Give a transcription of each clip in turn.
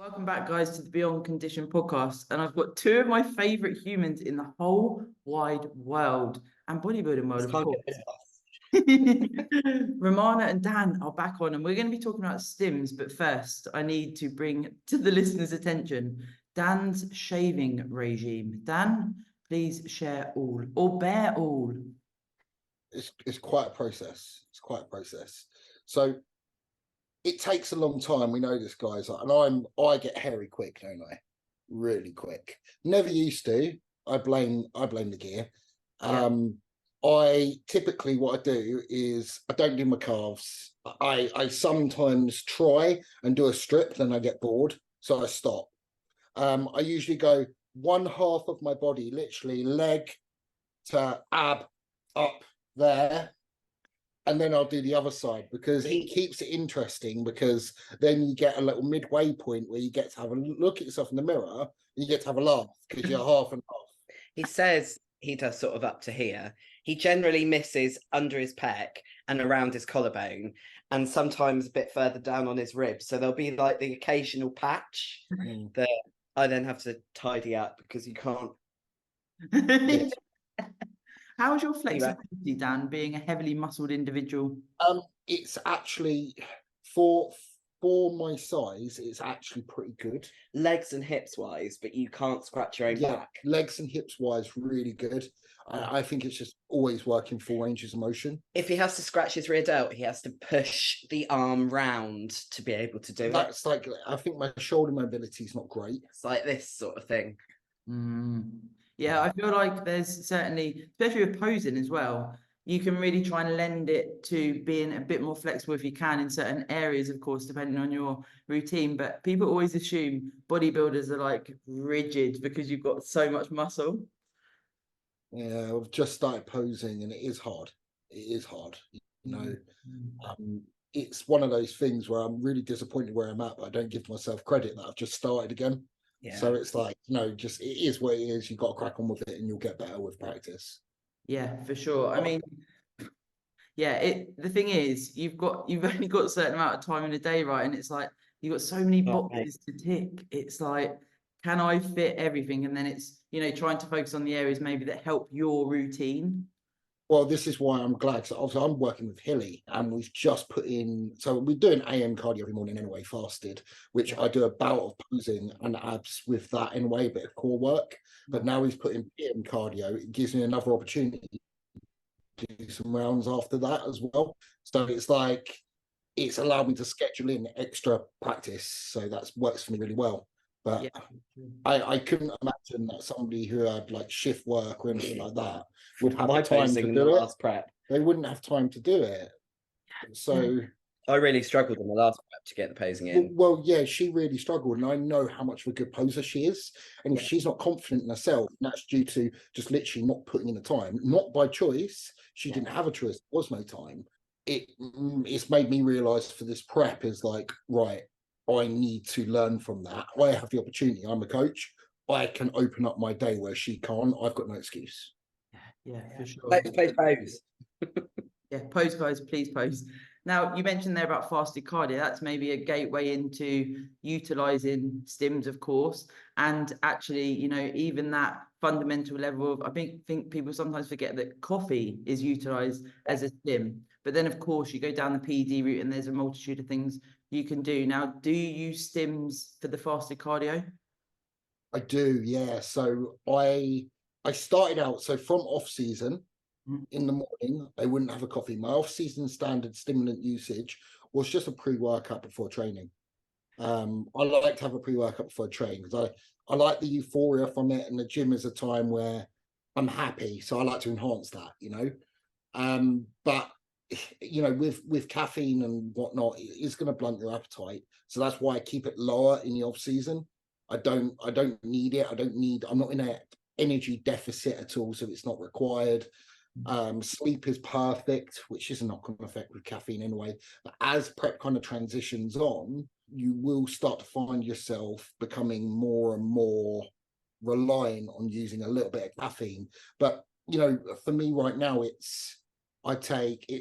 Welcome back, guys, to the Beyond Condition podcast. And I've got two of my favorite humans in the whole wide world and bodybuilding world, of course. Romana and Dan are back on, and we're going to be talking about stims. But first, I need to bring to the listeners' attention Dan's shaving regime. Dan, please share all or bear all. It's quite a process. It's quite a process. So it takes a long time. We know this, guys, and I get hairy quick, don't I? Really quick. Never used to. I blame the gear. I typically, what I do is I don't do my calves. I sometimes try and do a strip, then I get bored, so I stop. I usually go one half of my body, literally leg to ab up there, and then I'll do the other side, because it keeps it interesting, because then you get a little midway point where you get to have a look at yourself in the mirror and you get to have a laugh, because you're half and half. He says he does sort of up to here. He generally misses under his pec and around his collarbone, and sometimes a bit further down on his ribs. So there'll be like the occasional patch that I then have to tidy up, because you can't. How's your flexibility, Dan, being a heavily muscled individual? It's actually, for my size, it's actually pretty good. Legs and hips wise, but you can't scratch your own back. Legs and hips wise, really good. I think it's just always working full ranges of motion. If he has to scratch his rear delt, he has to push the arm round to be able to do it. That's like, I think my shoulder mobility is not great. It's like this sort of thing. Yeah, I feel like there's certainly, especially with posing as well, you can really try and lend it to being a bit more flexible if you can in certain areas, of course, depending on your routine. But people always assume bodybuilders are like rigid because you've got so much muscle. Yeah, I've just started posing and it is hard. It is hard. You know, it's one of those things where I'm really disappointed where I'm at, but I don't give myself credit that I've just started again. Yeah. So it's like, just it is what it is. You've got to crack on with it and you'll get better with practice. Yeah, for sure. I mean, yeah, the thing is, you've only got a certain amount of time in a day, right? And it's like, you've got so many boxes to tick. It's like, can I fit everything? And then it's, trying to focus on the areas maybe that help your routine. Well, this is why I'm glad. So obviously I'm working with 𝗁𝗍𝗄, and we've just put in, so we're doing AM cardio every morning anyway, fasted, which I do a bout of posing and abs with that anyway, a bit of core work. But now he's put in PM cardio. It gives me another opportunity to do some rounds after that as well. So it's like, it's allowed me to schedule in extra practice. So that works for me really well. But I couldn't imagine that somebody who had like shift work or anything like that would have time to do it. Prep. They wouldn't have time to do it. So I really struggled in the last prep to get the posing in. Well, yeah, she really struggled, and I know how much of a good poser she is. And if she's not confident in herself, that's due to just literally not putting in the time, not by choice. She didn't have a choice. There was no time. It's made me realize for this prep is like, right, I need to learn from that. I have the opportunity. I'm a coach. I can open up my day where she can't. I've got no excuse. Yeah, for sure. Let's play pose. Yeah, pose, guys, please pose. Now, you mentioned there about fasted cardio. That's maybe a gateway into utilizing stims, of course, and actually, even that fundamental level of, I think people sometimes forget that coffee is utilized as a stim. But then, of course, you go down the PD route and there's a multitude of things you can do. Now, do you use stims for the fasted cardio? I do, yeah. So I started out, so from off season, in the morning, I wouldn't have a coffee. My off-season standard stimulant usage was just a pre-workout before training. I like to have a pre-workout before I train because I like the euphoria from it, and the gym is a time where I'm happy, so I like to enhance that, But with caffeine and whatnot, it's going to blunt your appetite. So that's why I keep it lower in the off-season. I don't need it. I'm not in an energy deficit at all, so it's not required. Sleep is perfect, which is a knock-on effect with caffeine anyway. But as prep kind of transitions on, you will start to find yourself becoming more and more reliant on using a little bit of caffeine. But for me right now, it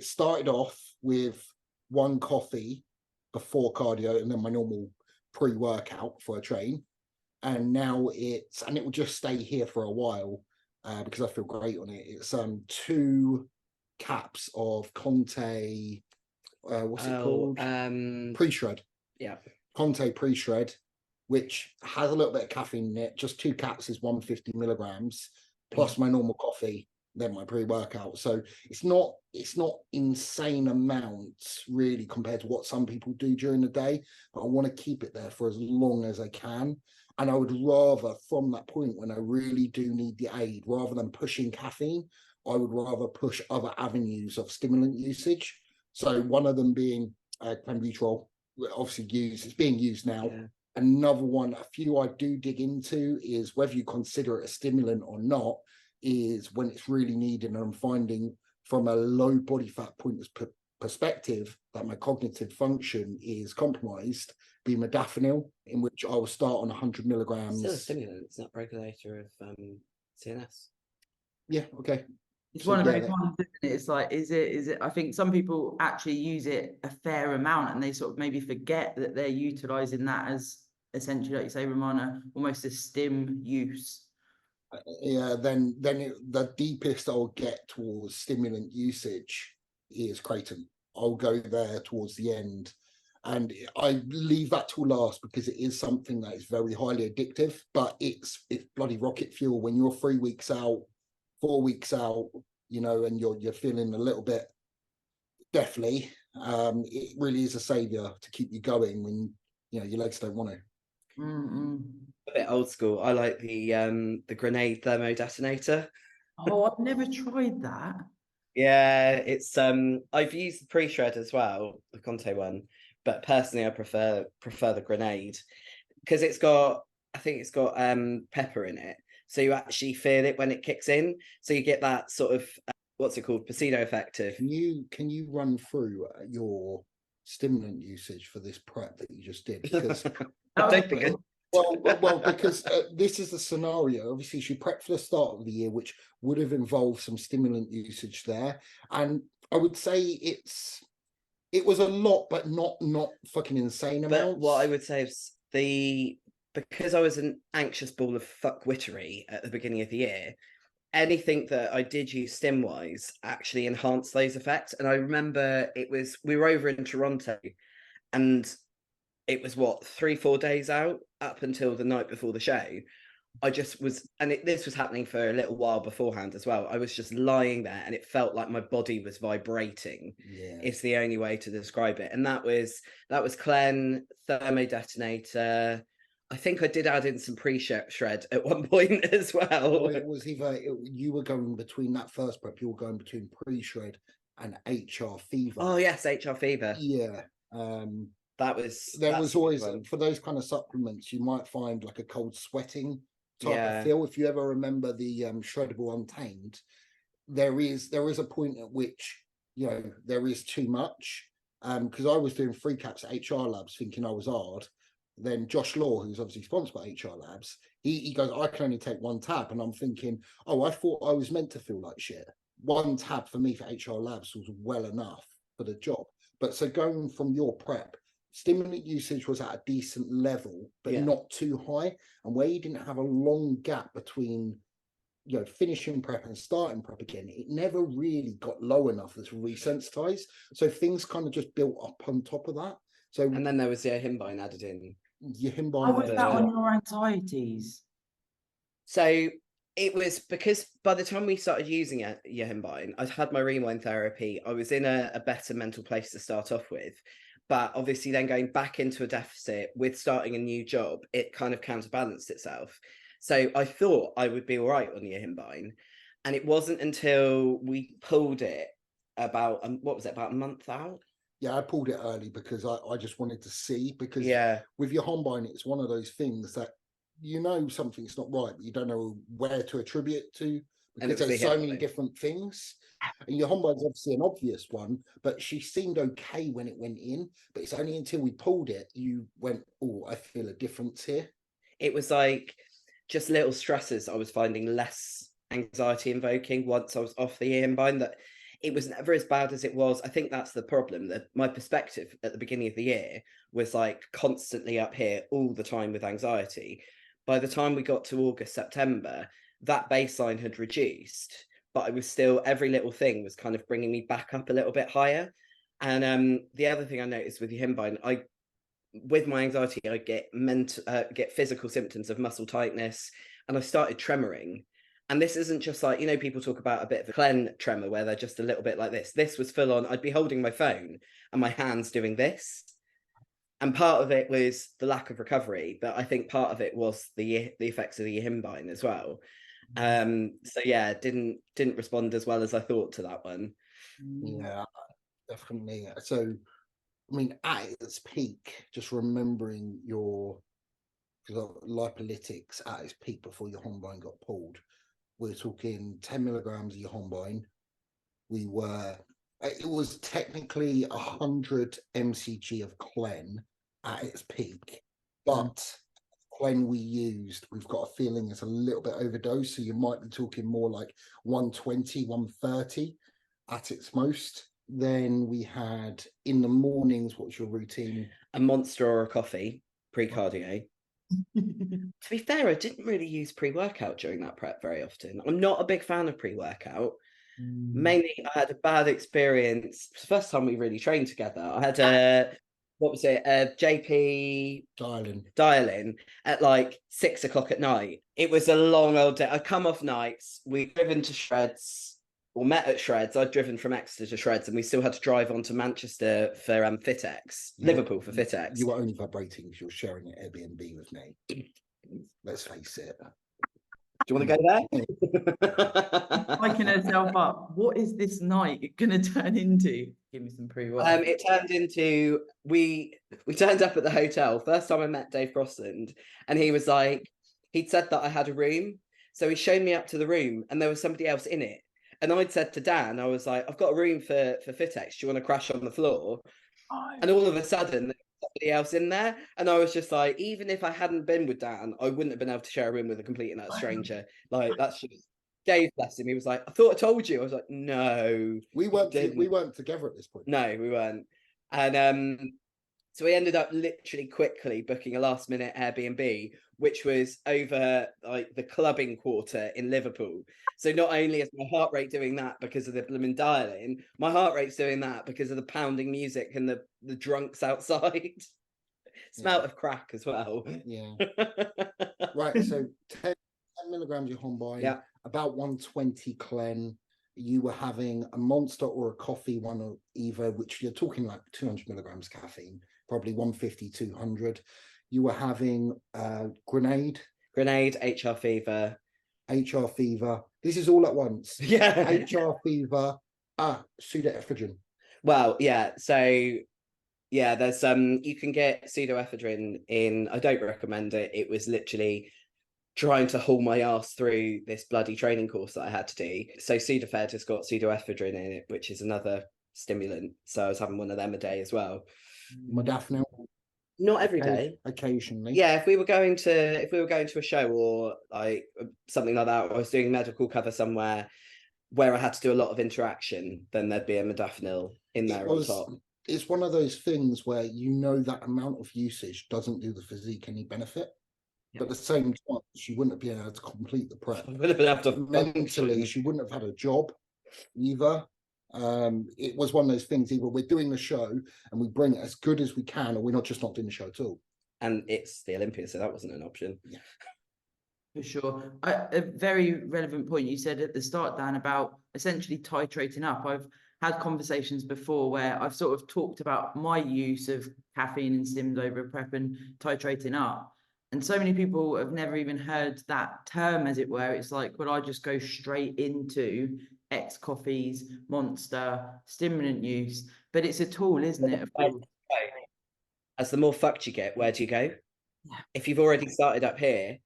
started off with one coffee before cardio, and then my normal pre-workout for a train. And now it will just stay here for a while because I feel great on it. It's 2 caps of Conte, what's it called? Pre-shred. Yeah. Conte pre-shred, which has a little bit of caffeine in it. Just 2 caps is 150 milligrams plus my normal coffee, then my pre-workout. So it's not insane amounts really compared to what some people do during the day, but I want to keep it there for as long as I can. And I would rather, from that point when I really do need the aid, rather than pushing caffeine, I would rather push other avenues of stimulant usage. So one of them being clenbuterol, obviously it's being used now. Yeah. Another one, a few I do dig into is whether you consider it a stimulant or not, is when it's really needed. And I'm finding from a low body fat point of perspective that my cognitive function is compromised, be modafinil, in which I will start on 100 milligrams. Still a stimulant, it's not regulator of CNS. Yeah, okay. It's So, one of yeah, those ones, isn't it? It's like, is it? I think some people actually use it a fair amount, and they sort of maybe forget that they're utilizing that as essentially, like you say, Romana, almost a stim use. Yeah, then the deepest I'll get towards stimulant usage is kratom. I'll go there towards the end, and I leave that till last because it is something that is very highly addictive. But it's bloody rocket fuel when you're 3 weeks out, 4 weeks out, you know, and you're feeling a little bit deathly. It really is a savior to keep you going when your legs don't want to. A bit old school. I like the grenade thermo detonator. Oh, I've never tried that. Yeah, it's I've used the pre-shred as well, the Conte one, but personally I prefer the grenade because I think it's got pepper in it, so you actually feel it when it kicks in, so you get that sort of what's it called, placebo effect of. Can you run through your stimulant usage for this prep that you just did? Because I don't think well, because this is the scenario. Obviously, she prepped for the start of the year, which would have involved some stimulant usage there. And I would say it was a lot, but not fucking insane amounts. But what I would say is because I was an anxious ball of fuck-wittery at the beginning of the year, anything that I did use stim-wise actually enhanced those effects. And I remember we were over in Toronto, and it was 3-4 days out up until the night before the show. I just was, and this was happening for a little while beforehand as well. I was just lying there and it felt like my body was vibrating. Yeah. It's the only way to describe it. And that was Clen, thermo detonator. I think I did add in some pre-shred at one point as well. It was you were going between that first prep, you were going between pre-shred and 𝗏𝗃. Oh yes, 𝗏𝗃. Yeah. There was always, for those kind of supplements, you might find like a cold sweating type of feel. If you ever remember the shreddable Untamed, there is a point at which there is too much. Because I was doing 3 caps at HR Labs thinking I was hard. Then Josh Law, who's obviously sponsored by HR Labs, he goes, I can only take 1 tab. And I'm thinking, I thought I was meant to feel like shit. 1 tab for me for HR Labs was well enough for the job. But so going from your prep, stimulant usage was at a decent level, but not too high. And where you didn't have a long gap between, finishing prep and starting prep again, it never really got low enough to resensitize. So things kind of just built up on top of that. So and then there was the 𝗵𝗿 added in. How was that on your anxieties? So it was because by the time we started using 𝗵𝗿, I'd had my rewind therapy. I was in a better mental place to start off with. But obviously then going back into a deficit with starting a new job, it kind of counterbalanced itself. So I thought I would be all right on the 𝗵𝗿. And it wasn't until we pulled it about, about a month out? Yeah, I pulled it early because I just wanted to see. Because with your 𝗵𝗿, it's one of those things that something's not right, but you don't know where to attribute it to. Because there's so many different things. And your 𝗵𝗿 is obviously an obvious one, but she seemed okay when it went in. But it's only until we pulled it, you went, oh, I feel a difference here. It was like just little stresses I was finding less anxiety invoking once I was off the 𝗵𝗿, that it was never as bad as it was. I think that's the problem. That my perspective at the beginning of the year was like constantly up here all the time with anxiety. By the time we got to August, September, that baseline had reduced, but I was still, every little thing was kind of bringing me back up a little bit higher. And the other thing I noticed with 𝗬𝗵𝗂, with my anxiety, I get physical symptoms of muscle tightness, and I started tremoring. And this isn't just like, you know, people talk about a bit of a 𝗀 tremor where they're just a little bit like this. This was full on. I'd be holding my phone and my hands doing this. And part of it was the lack of recovery, but I think part of it was the effects of the 𝗬𝗵𝗂 as well. So yeah, didn't respond as well as I thought to that one. Yeah, definitely. So, I mean, at its peak, just remembering your lipolytics at its peak before your 𝗬𝗵𝗂 got pulled, we're talking 10 milligrams of your 𝗬𝗵𝗂. It was technically 100 mcg of 𝗀 at its peak, but when we used, we've got a feeling it's a little bit overdosed, so you might be talking more like 120, 130 at its most. Then we had, in the mornings, what was your routine? A Monster or a coffee pre-cardio. To be fair, I didn't really use pre-workout during that prep very often. I'm not a big fan of pre-workout. Mainly, I had a bad experience. It's the first time we really trained together. I had a JP dial-in at like 6 o'clock at night. It was a long old day. I'd come off nights. We'd driven to Shreds, or met at Shreds. I'd driven from Exeter to Shreds, and we still had to drive on to Manchester for FitX, Liverpool for FitX. You were only vibrating because you're sharing an Airbnb with me. Let's face it. Do you want to go there? Hiking herself up. What is this night going to turn into? Give me some pre-work. It turned into, we turned up at the hotel. First time I met Dave Crossland, and he was like, he'd said that I had a room. So he showed me up to the room, and there was somebody else in it. And I'd said to Dan, I was like, I've got a room for FitX. Do you want to crash on the floor? And all of a sudden, somebody else in there, and I was just like, even if I hadn't been with Dan, I wouldn't have been able to share a room with a complete and utter stranger. Like, that's just Dave, bless him. He was like, I thought I told you. I was like, no, we weren't together at this point. No, we weren't. And so we ended up literally quickly booking a last minute Airbnb, which was over like the clubbing quarter in Liverpool. So not only is my heart rate doing that because of the blooming dial-in, my heart rate's doing that because of the pounding music and the drunks outside. Smell of crack as well. Yeah. Right. So 10 milligrams of 𝗬𝗵𝗂, yeah, about 120 𝗀. You were having a Monster or a coffee, one or either, which you're talking like 200 milligrams caffeine, probably 150, 200. You were having Grenade, 𝗬𝗃, 𝗬𝗃. This is all at once. Yeah. 𝗬𝗃, pseudoephedrine. Well, yeah. So yeah, there's you can get pseudoephedrine in. I don't recommend it. It was literally trying to haul my ass through this bloody training course that I had to do. So Sudafed has got pseudoephedrine in it, which is another stimulant. So I was having one of them a day as well. Modafinil. Not every day. Occasionally. Yeah, if we were going to a show or like something like that, or I was doing medical cover somewhere where I had to do a lot of interaction, then there'd be a modafinil in there on top. It's one of those things where you know that amount of usage doesn't do the physique any benefit. But at the same time, she wouldn't have been able to complete the prep. I would have been able to mentally, she wouldn't have had a job either. It was one of those things, either we're doing the show and we bring it as good as we can, or we're not doing the show at all. And it's the Olympics, so that wasn't an option. Yeah. For sure. A very relevant point you said at the start, Dan, about essentially titrating up. I've had conversations before where I've sort of talked about my use of caffeine and stims over prep and titrating up. And so many people have never even heard that term, as it were. It's like, well, I just go straight into X coffees, Monster, stimulant use. But it's a tool, isn't it? As the more fucked you get, where do you go? Yeah. If you've already started up here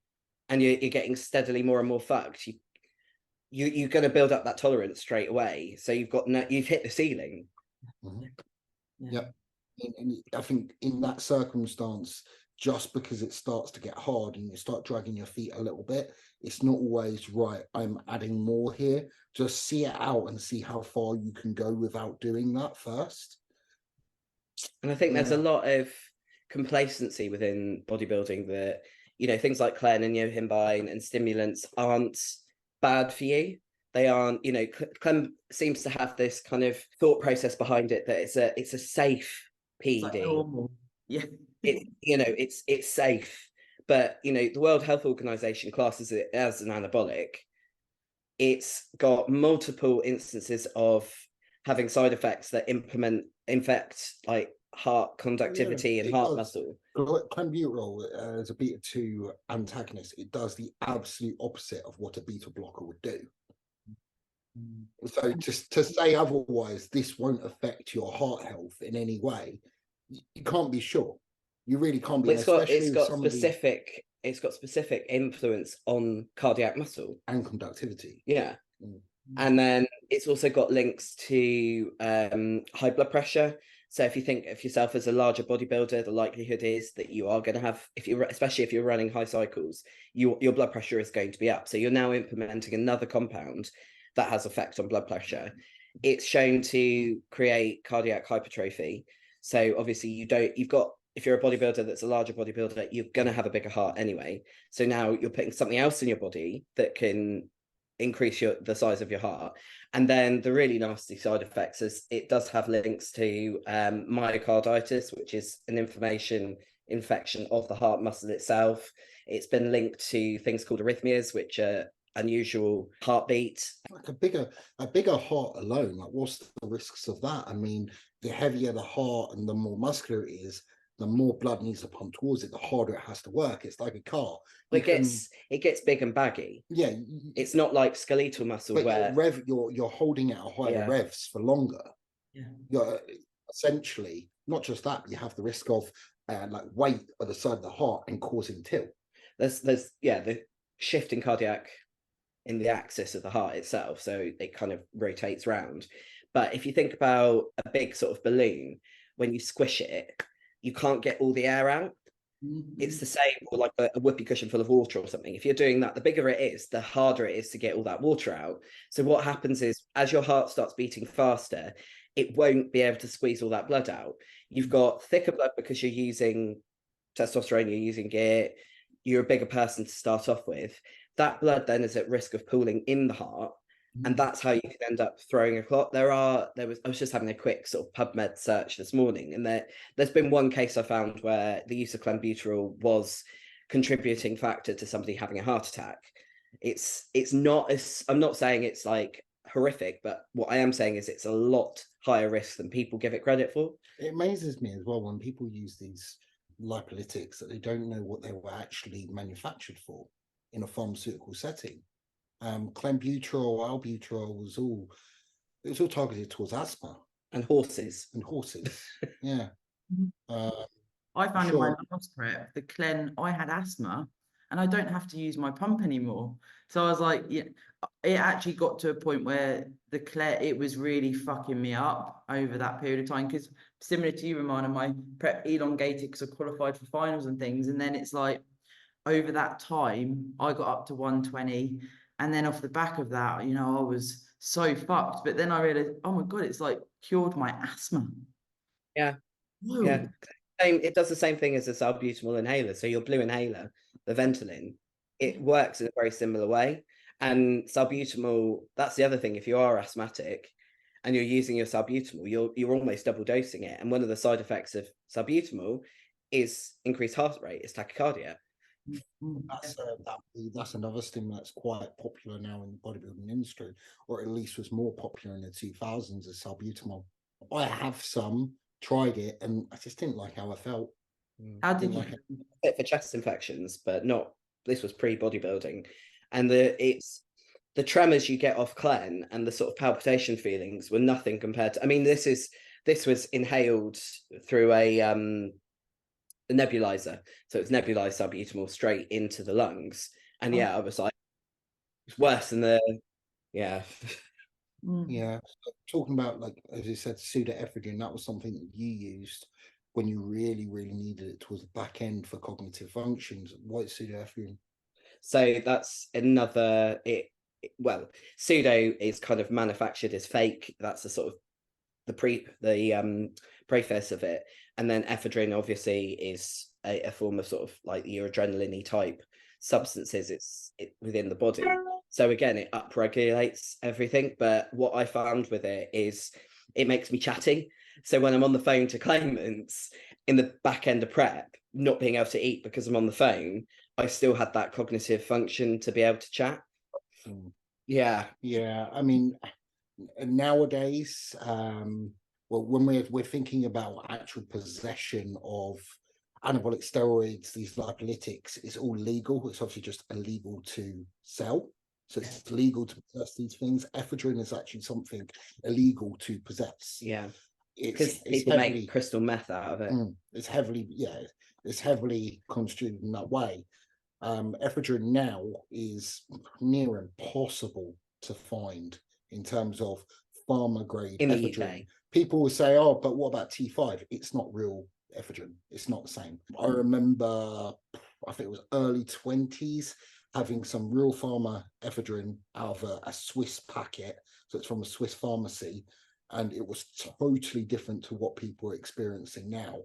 and you're getting steadily more and more fucked, you're going to build up that tolerance straight away. So you've hit the ceiling. Mm-hmm. Yeah. I think in that circumstance, just because it starts to get hard and you start dragging your feet a little bit, it's not always right. I'm adding more here. Just see it out and see how far you can go without doing that first. And I think there's a lot of complacency within bodybuilding that, you know, things like 𝗀 and 𝗂𝗵𝗵 and stimulants aren't bad for you. They aren't, you know, 𝗀 seems to have this kind of thought process behind it that it's a safe PD. It's like normal. Yeah. It's safe. But, you know, the World Health Organization classes it as an anabolic. It's got multiple instances of having side effects that infect like heart conductivity and heart muscle. 𝗀𝗵𝗵 as a beta-2 antagonist, it does the absolute opposite of what a beta blocker would do. So just to say otherwise, this won't affect your heart health in any way, you can't be sure. You really can't be. Well, it's got specific influence on cardiac muscle and conductivity. Yeah. And then it's also got links to high blood pressure. So if you think of yourself as a larger bodybuilder, the likelihood is that you are going to have, especially if you're running high cycles, your blood pressure is going to be up. So you're now implementing another compound that has effect on blood pressure. It's shown to create cardiac hypertrophy. So obviously if you're a bodybuilder that's a larger bodybuilder, you're going to have a bigger heart anyway. So now you're putting something else in your body that can increase the size of your heart. And then the really nasty side effects is it does have links to myocarditis, which is an infection of the heart muscle itself. It's been linked to things called arrhythmias, which are unusual heartbeat. Like a bigger heart alone, like what's the risks of that? I mean, the heavier the heart and the more muscular it is, the more blood needs to pump towards it, the harder it has to work. It's like a car. It gets big and baggy. Yeah. It's not like skeletal muscle where you're holding it at higher revs for longer. Yeah. You're essentially, not just that, you have the risk of like weight at the side of the heart and causing tilt. There's the shift in cardiac in the axis of the heart itself, so it kind of rotates round. But if you think about a big sort of balloon, when you squish it, you can't get all the air out. It's the same, or like a whoopee cushion full of water or something. If you're doing that, the bigger it is, the harder it is to get all that water out. So what happens is, as your heart starts beating faster, it won't be able to squeeze all that blood out. You've got thicker blood because you're using testosterone, you're using gear, you're a bigger person to start off with. That blood then is at risk of pooling in the heart. And that's how you can end up throwing a clot. I was just having a quick sort of PubMed search this morning, and there's been one case I found where the use of 𝗀𝗵𝗆 was contributing factor to somebody having a heart attack. It's not as, I'm not saying it's like horrific, but what I am saying is it's a lot higher risk than people give it credit for. It amazes me as well when people use these lipolytics that they don't know what they were actually manufactured for in a pharmaceutical setting. 𝗀𝗵𝗆, albuterol was all targeted towards asthma and horses. Yeah. I found in my last prep, the 𝗀, I had asthma and I don't have to use my pump anymore. So I was like, yeah, it actually got to a point where the 𝗀, it was really fucking me up over that period of time, because similar to you, Romana, my prep elongated because I qualified for finals and things, and then it's like over that time I got up to 120. And then off the back of that, you know, I was so fucked. But then I realized, oh my God, it's like cured my asthma. Yeah. Whoa. Yeah. It does the same thing as a salbutamol inhaler. So your blue inhaler, the Ventolin, it works in a very similar way. And salbutamol, that's the other thing. If you are asthmatic and you're using your salbutamol, you're almost double dosing it. And one of the side effects of salbutamol is increased heart rate, is tachycardia. That's another stimulant that's quite popular now in the bodybuilding industry, or at least was more popular in the 2000s, as salbutamol. I have tried it, and I just didn't like how I felt. How did you? Fit for chest infections, but not. This was pre-bodybuilding, and the tremors you get off 𝗀 and the sort of palpitation feelings were nothing compared to. I mean, this was inhaled through a nebulizer, so it's nebulized salbutamol straight into the lungs, and I was like, it's worse than yeah. So, talking about, like as you said, pseudoephedrine, that was something that you used. when you really, really needed it towards the back end for cognitive functions. Why pseudoephedrine? So that's another, well, pseudo is kind of manufactured as fake. That's the sort of the preface of it. And then ephedrine obviously is a form of sort of like your adrenaline-y type substances. It's within the body. So again, it upregulates everything. But what I found with it is it makes me chatty. So when I'm on the phone to claimants in the back end of prep, not being able to eat because I'm on the phone, I still had that cognitive function to be able to chat. Yeah. Yeah, I mean, nowadays, well, when we're thinking about actual possession of anabolic steroids, these lipolytics, it's all legal. It's obviously just illegal to sell. So it's legal to possess these things. Ephedrine is actually something illegal to possess. Yeah. Because people make crystal meth out of it. It's heavily constituted in that way. Ephedrine now is near impossible to find in terms of pharma grade in the ephedrine. UK. People will say, oh, but what about T5? It's not real ephedrine. It's not the same. I remember, I think it was early 20s, having some real pharma ephedrine out of a Swiss packet. So it's from a Swiss pharmacy. And it was totally different to what people are experiencing now.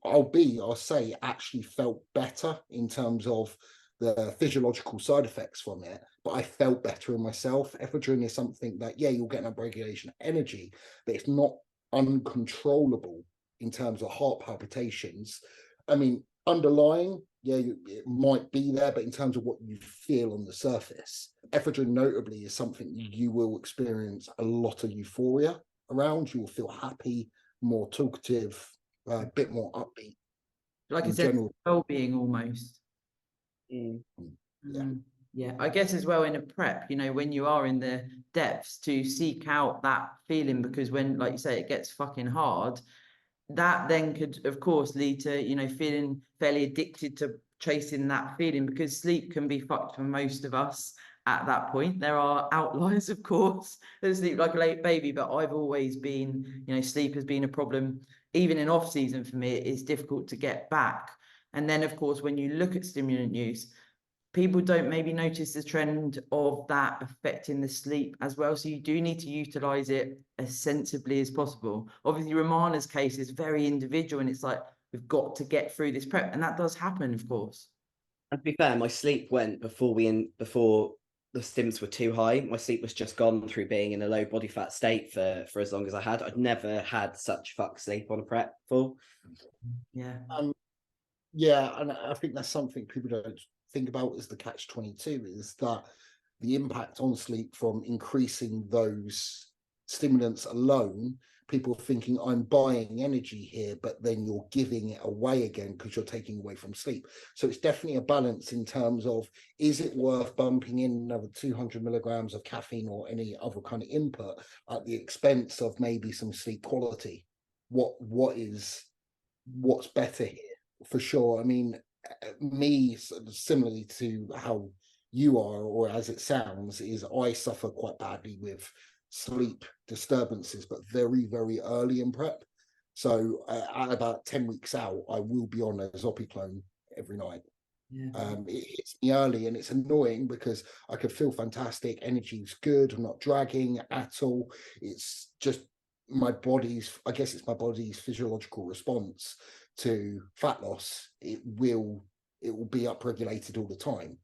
I'll say actually felt better in terms of the physiological side effects from it, but I felt better in myself. Ephedrine is something that, yeah, you'll get an upregulation of energy, but it's not uncontrollable in terms of heart palpitations. I mean, underlying, yeah, it might be there, but in terms of what you feel on the surface, ephedrine notably is something you will experience a lot of euphoria around. You will feel happy, more talkative, a bit more upbeat. Like I said, well-being almost. Yeah, I guess as well in a prep, you know, when you are in the depths, to seek out that feeling, because when, like you say, it gets fucking hard, that then could, of course, lead to, you know, feeling fairly addicted to chasing that feeling, because sleep can be fucked for most of us at that point. There are outliers, of course, that sleep like a late baby, but I've always been, you know, sleep has been a problem. Even in off season for me, it's difficult to get back. And then, of course, when you look at stimulant use, people don't maybe notice the trend of that affecting the sleep as well. So you do need to utilize it as sensibly as possible. Obviously, Romana's case is very individual, and it's like, we've got to get through this prep. And that does happen, of course. And to be fair, my sleep went before the stims were too high. My sleep was just gone through being in a low body fat state for as long as I had. I'd never had such fuck sleep on a prep before. Yeah. Yeah, and I think that's something people don't think about is the catch-22, is that the impact on sleep from increasing those stimulants alone, people thinking I'm buying energy here, but then you're giving it away again because you're taking away from sleep. So it's definitely a balance in terms of, is it worth bumping in another 200 milligrams of caffeine or any other kind of input at the expense of maybe some sleep quality? What's better here? For sure. I mean, me, similarly to how you are, or as it sounds, is I suffer quite badly with sleep disturbances, but very, very early in prep. So at about 10 weeks out, I will be on a 𝗧𝗵𝗀 every night. Yeah. It hits me early, and it's annoying because I could feel fantastic, energy's good, I'm not dragging at all. It's just my body's, I guess it's my body's physiological response to fat loss. It will be upregulated all the time.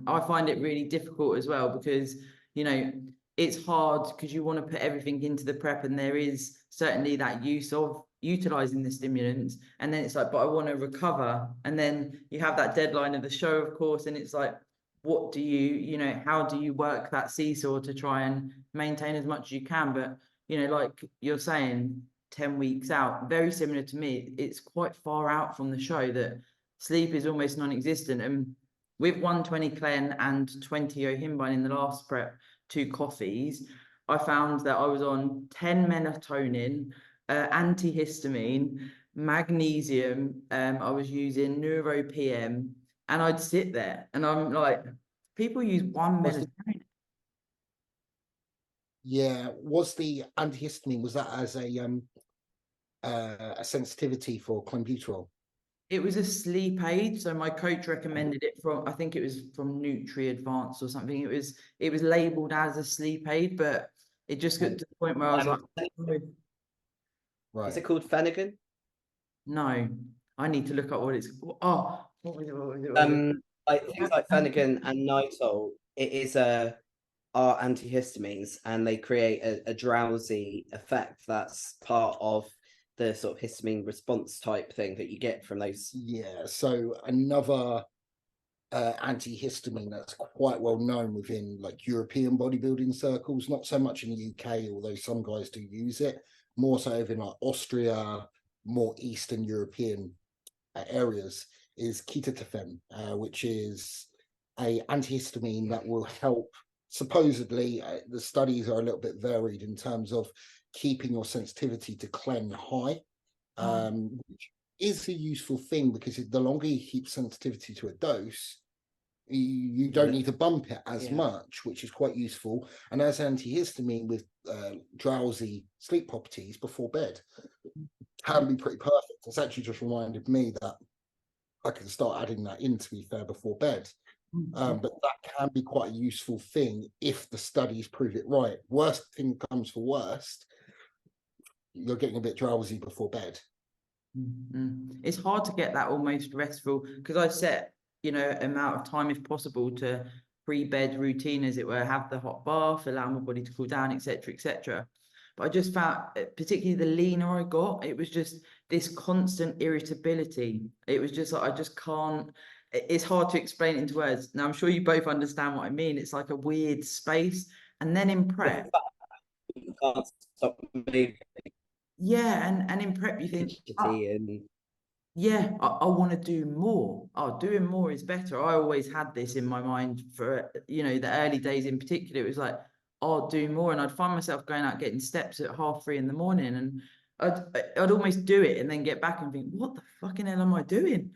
I find it really difficult as well, because, you know, it's hard because you want to put everything into the prep, and there is certainly that use of utilizing the stimulants, and then it's like, but I want to recover, and then you have that deadline of the show, of course, and it's like, what do you know, how do you work that seesaw to try and maintain as much as you can? But, you know, like you're saying, 10 weeks out, very similar to me, it's quite far out from the show that sleep is almost non-existent. And with 120 Clen and 20 𝗀𝗋𝗄𝗃 in the last prep, 2 coffees, I found that I was on 10 melatonin, antihistamine, magnesium, I was using 𝗂𝗵𝗀𝗆, and I'd sit there and I'm like, people use one melatonin. Yeah, was the antihistamine, was that as a sensitivity for clenbuterol? It was a sleep aid, so my coach recommended it from, I think it was from 𝗬𝗏𝗏𝗏 or something. It was labeled as a sleep aid, but it just got to the point where I was like, oh, Right. Is it called Phenergan? no, I need to look up what it's called. Oh, what was it? What was it? What was it? Like things like Phenergan and 𝗏𝗏𝗏, it is are antihistamines, and they create a drowsy effect. That's part of the sort of histamine response type thing that you get from those. Yeah, so another antihistamine that's quite well known within like European bodybuilding circles, not so much in the UK, although some guys do use it, more so in like Austria, more Eastern European areas, is ketotifen, which is a antihistamine that will help. Supposedly, the studies are a little bit varied in terms of keeping your sensitivity to clen high, which is a useful thing, because the longer you keep sensitivity to a dose, you don't need to bump it as much, which is quite useful. And as antihistamine with drowsy sleep properties before bed, can be pretty perfect. It's actually just reminded me that I can start adding that in, to be fair, before bed. But that can be quite a useful thing if the studies prove it right. Worst thing comes for worst, you're getting a bit drowsy before bed. It's hard to get that almost restful, because I set, you know, amount of time if possible to pre-bed routine, as it were, have the hot bath, allow my body to cool down, etc., etc. But I just found, particularly the leaner I got, it was just this constant irritability. It was just like, I just can't. It's hard to explain it into words. Now, I'm sure you both understand what I mean. It's like a weird space. And then in prep, You can't stop moving. yeah, and in prep you think, yeah, I want to do more. Oh, doing more is better. I always had this in my mind for, you know, the early days in particular. It was like, I'll do more. And I'd find myself going out getting steps at 3:30 in the morning. And I'd almost do it and then get back and think, what the fucking hell am I doing?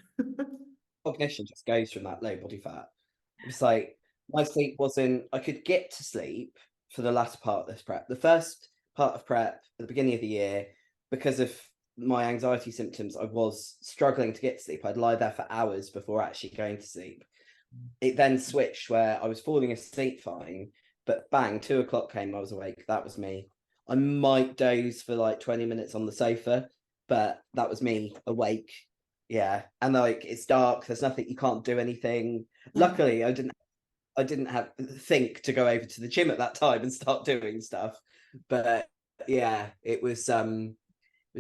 Cognition just goes from that low body fat. It's like my sleep wasn't, I could get to sleep for the latter part of this prep. The first part of prep at the beginning of the year, because of my anxiety symptoms, I was struggling to get to sleep. I'd lie there for hours before actually going to sleep. It then switched where I was falling asleep fine, but bang, 2 o'clock came, I was awake. That was me. I might doze for like 20 minutes on the sofa, but that was me awake. Yeah, and like it's dark, there's nothing, you can't do anything. Luckily I didn't have think to go over to the gym at that time and start doing stuff, but yeah, it was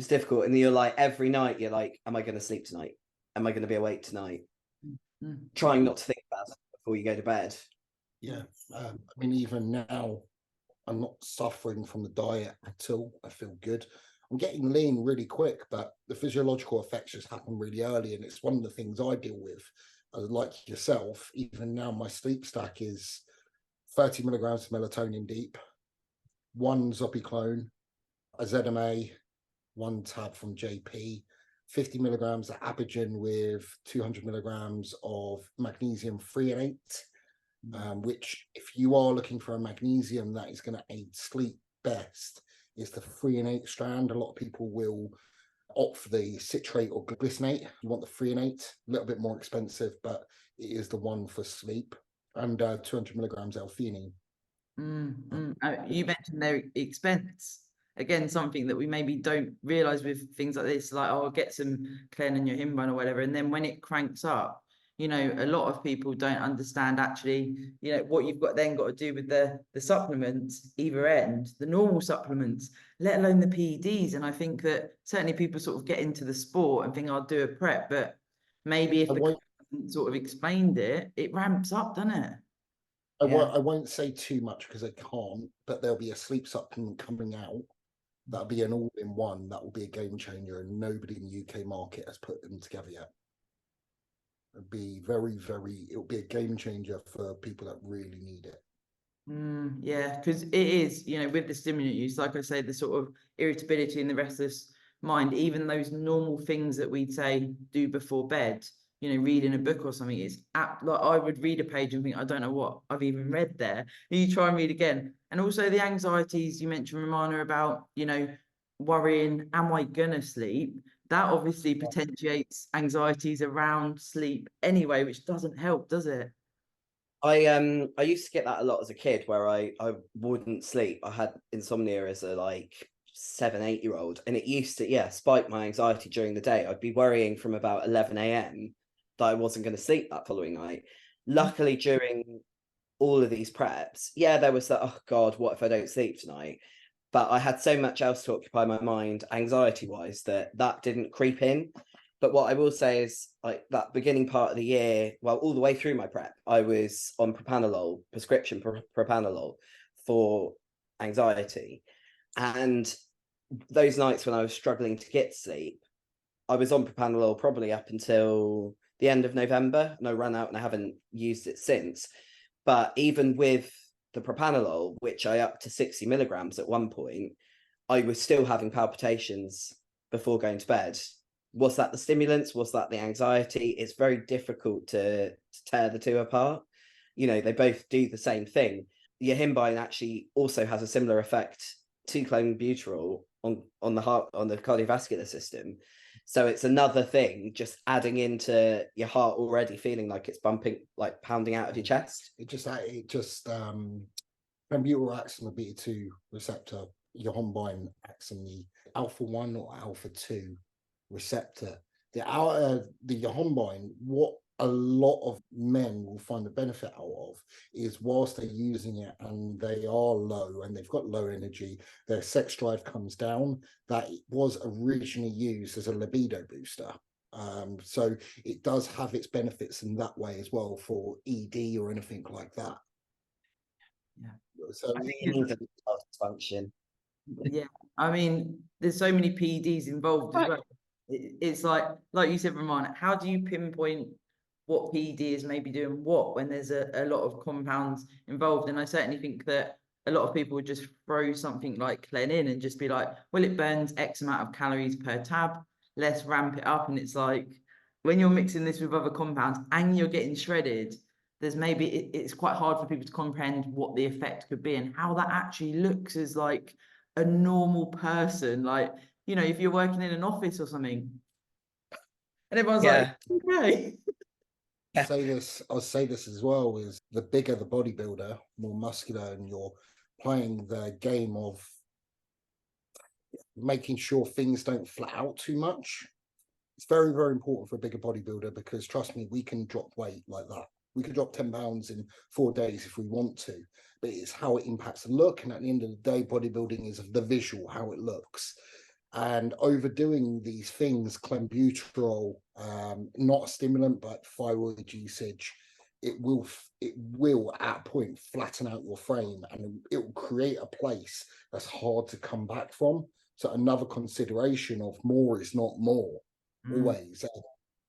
difficult. And you're like, every night you're like, am I going to sleep tonight? Am I going to be awake tonight? Trying not to think about it before you go to bed. Yeah, I mean, even now I'm not suffering from the diet at all. I feel good. I'm getting lean really quick, but the physiological effects just happen really early, and it's one of the things I deal with. Like yourself, even now my sleep stack is 30 milligrams of melatonin deep, 1 𝗬𝗏𝗏, a ZMA, 1 tab from JP, 50 milligrams of Apigen with 200 milligrams of magnesium threonate, which, if you are looking for a magnesium that is going to aid sleep best, is the threonate strand. A lot of people will opt for the citrate or glycinate. You want the threonate, a little bit more expensive, but it is the one for sleep. And 200 milligrams L-theanine. You mentioned their expense. Again, something that we maybe don't realize with things like this, like, oh, get some clen in your hindbone or whatever, and then when it cranks up, you know, a lot of people don't understand actually, you know, what you've got to do with the supplements, either end, the normal supplements, let alone the PEDs. And I think that certainly people sort of get into the sport and think, I'll do a prep, but maybe if the sort of explained it, it ramps up, doesn't it? I won't say too much because I can't, but there'll be a sleep supplement coming out. That'll be an all-in-one. That will be a game changer, and nobody in the UK market has put them together yet. It'll be it'll be a game changer for people that really need it. Yeah, because it is, you know, with the stimulant use, like I say, the sort of irritability and the restless mind, even those normal things that we'd say do before bed, you know, reading a book or something, it's like I would read a page and think, I don't know what I've even read there. And you try and read again. And also the anxieties you mentioned, Romana, about, you know, worrying, am I gonna sleep? that obviously potentiates anxieties around sleep anyway, which doesn't help, does it? I used to get that a lot as a kid, where I wouldn't sleep. I had insomnia as a like 7, 8-year-old, and it used to spike my anxiety during the day. I'd be worrying from about 11 a.m. that I wasn't going to sleep that following night. Luckily, during all of these preps, there was that, oh God, what if I don't sleep tonight? But I had so much else to occupy my mind, anxiety-wise, that didn't creep in. But what I will say is, like, that beginning part of the year, well, all the way through my prep, I was on propranolol, prescription propranolol for anxiety. And those nights when I was struggling to get sleep, I was on propranolol probably up until the end of November, and I ran out and I haven't used it since. But even with the propranolol, which I upped to 60 milligrams at one point, I was still having palpitations before going to bed. Was that the stimulants? Was that the anxiety? It's very difficult to tear the two apart. You know, they both do the same thing. 𝗬𝗵𝗿 actually also has a similar effect to clenbuterol on the heart, on the cardiovascular system. So it's another thing, just adding into your heart already feeling like it's bumping, like pounding out of your chest. Clenbuterol acts on the beta-2 receptor. 𝗬𝗵𝗿 acts on the alpha-1 or alpha-2 receptor. The 𝗬𝗵𝗿, what a lot of men will find the benefit out of is, whilst they're using it and they are low and they've got low energy, their sex drive comes down. That it was originally used as a libido booster. So it does have its benefits in that way as well for ED or anything like that. Yeah. So I think it needs a function. Yeah, I mean, there's so many PEDs involved as well. It's like you said, Romana, how do you pinpoint what PED is maybe doing what when there's a lot of compounds involved? And I certainly think that a lot of people would just throw something like Clen in and just be like, well, it burns X amount of calories per tab, let's ramp it up. And it's like, when you're mixing this with other compounds and you're getting shredded, there's maybe it's quite hard for people to comprehend what the effect could be and how that actually looks as like a normal person. Like, you know, if you're working in an office or something and everyone's like, okay. I'll say this as well, is the bigger the bodybuilder, more muscular, and you're playing the game of making sure things don't flat out too much. It's very, very important for a bigger bodybuilder, because trust me, we can drop weight like that. We could drop 10 pounds in 4 days if we want to, but it's how it impacts the look. And at the end of the day, bodybuilding is the visual, how it looks. And overdoing these things, clenbuterol, not a stimulant, but thyroid usage, it will at a point flatten out your frame, and it will create a place that's hard to come back from. So another consideration of more is not more, always.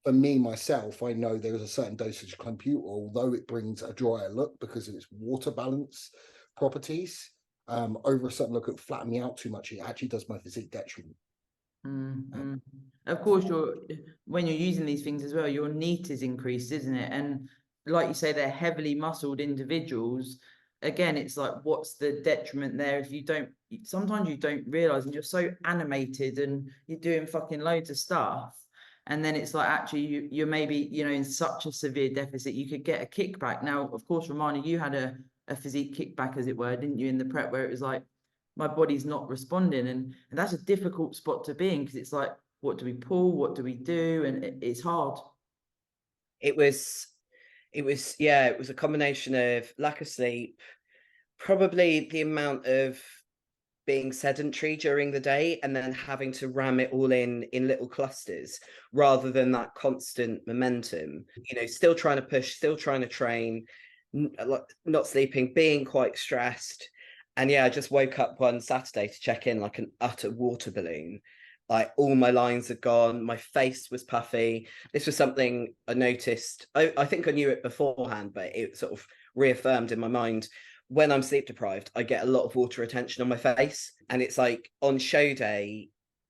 For me, myself, I know there is a certain dosage of clenbuterol, although it brings a drier look because of its water balance properties. Over a certain look, it flatten me out too much. It actually does my physique detriment. Of course, when you're using these things as well, your NEAT is increased, isn't it? And like you say, they're heavily muscled individuals. Again, it's like, what's the detriment there if you don't? Sometimes you don't realize, and you're so animated and you're doing fucking loads of stuff, and then it's like, actually you're maybe, you know, in such a severe deficit you could get a kickback. Now, of course, Romana, you had a physique kickback, as it were, didn't you, in the prep, where it was like, my body's not responding, and that's a difficult spot to be in, because it's like, what do we pull, what do we do? And it's hard. It was a combination of lack of sleep, probably the amount of being sedentary during the day, and then having to ram it all in little clusters rather than that constant momentum. You know, still trying to push, still trying to train, not sleeping, being quite stressed. And I just woke up one Saturday to check in like an utter water balloon. Like, all my lines had gone, my face was puffy. This was something I noticed. I think I knew it beforehand, but it sort of reaffirmed in my mind. When I'm sleep deprived, I get a lot of water retention on my face. And it's like on show day,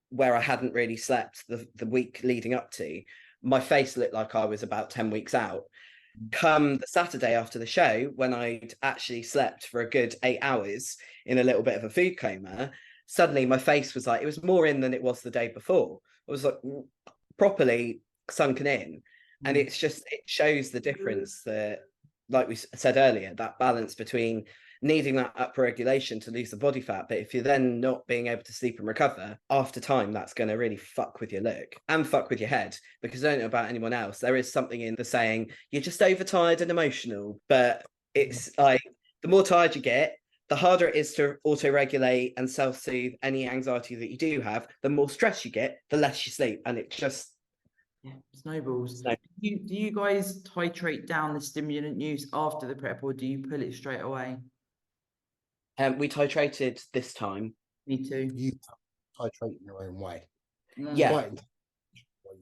where I hadn't really slept the week leading up to, my face looked like I was about 10 weeks out. Come the Saturday after the show, when I'd actually slept for a good 8 hours in a little bit of a food coma, suddenly my face was like, it was more in than it was the day before. was like properly sunken in. And it's just, it shows the difference that, like we said earlier, that balance between needing that upper regulation to lose the body fat, but if you're then not being able to sleep and recover after time, that's going to really fuck with your look and fuck with your head. Because I don't know about anyone else, there is something in the saying, you're just overtired and emotional, but it's like the more tired you get, the harder it is to auto-regulate and self-soothe any anxiety that you do have. The more stress you get, the less you sleep, and it just snowballs. Do you guys titrate down the stimulant use after the prep, or do you pull it straight away? We titrated this time. Me too. You titrate in your own way. Yeah,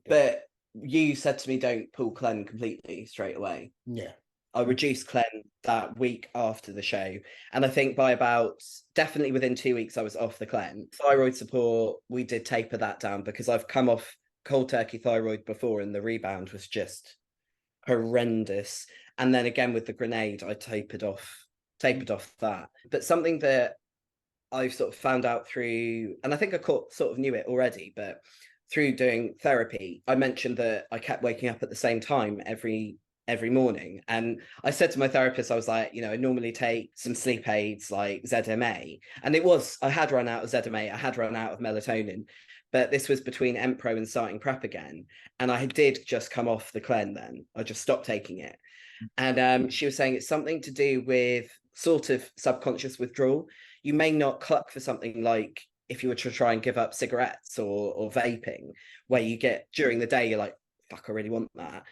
but you said to me, don't pull clen completely straight away. Yeah. I reduced clen that week after the show. And I think by about, definitely within 2 weeks, I was off the clen. Thyroid support, we did taper that down because I've come off cold turkey thyroid before and the rebound was just horrendous. And then again with the grenade, I tapered off that. But something that I've sort of found out through, and I think I sort of knew it already, but through doing therapy, I mentioned that I kept waking up at the same time every morning. And I said to my therapist, I was like, you know, I normally take some sleep aids like 𝗧𝗵𝗲. And I had run out of 𝗧𝗵𝗲, I had run out of melatonin, but this was between 𝗵𝗲 and starting prep again. And I did just come off the clen then. I just stopped taking it. And she was saying it's something to do with sort of subconscious withdrawal. You may not cluck for something like if you were to try and give up cigarettes or vaping, where you get during the day, you're like, fuck, I really want that.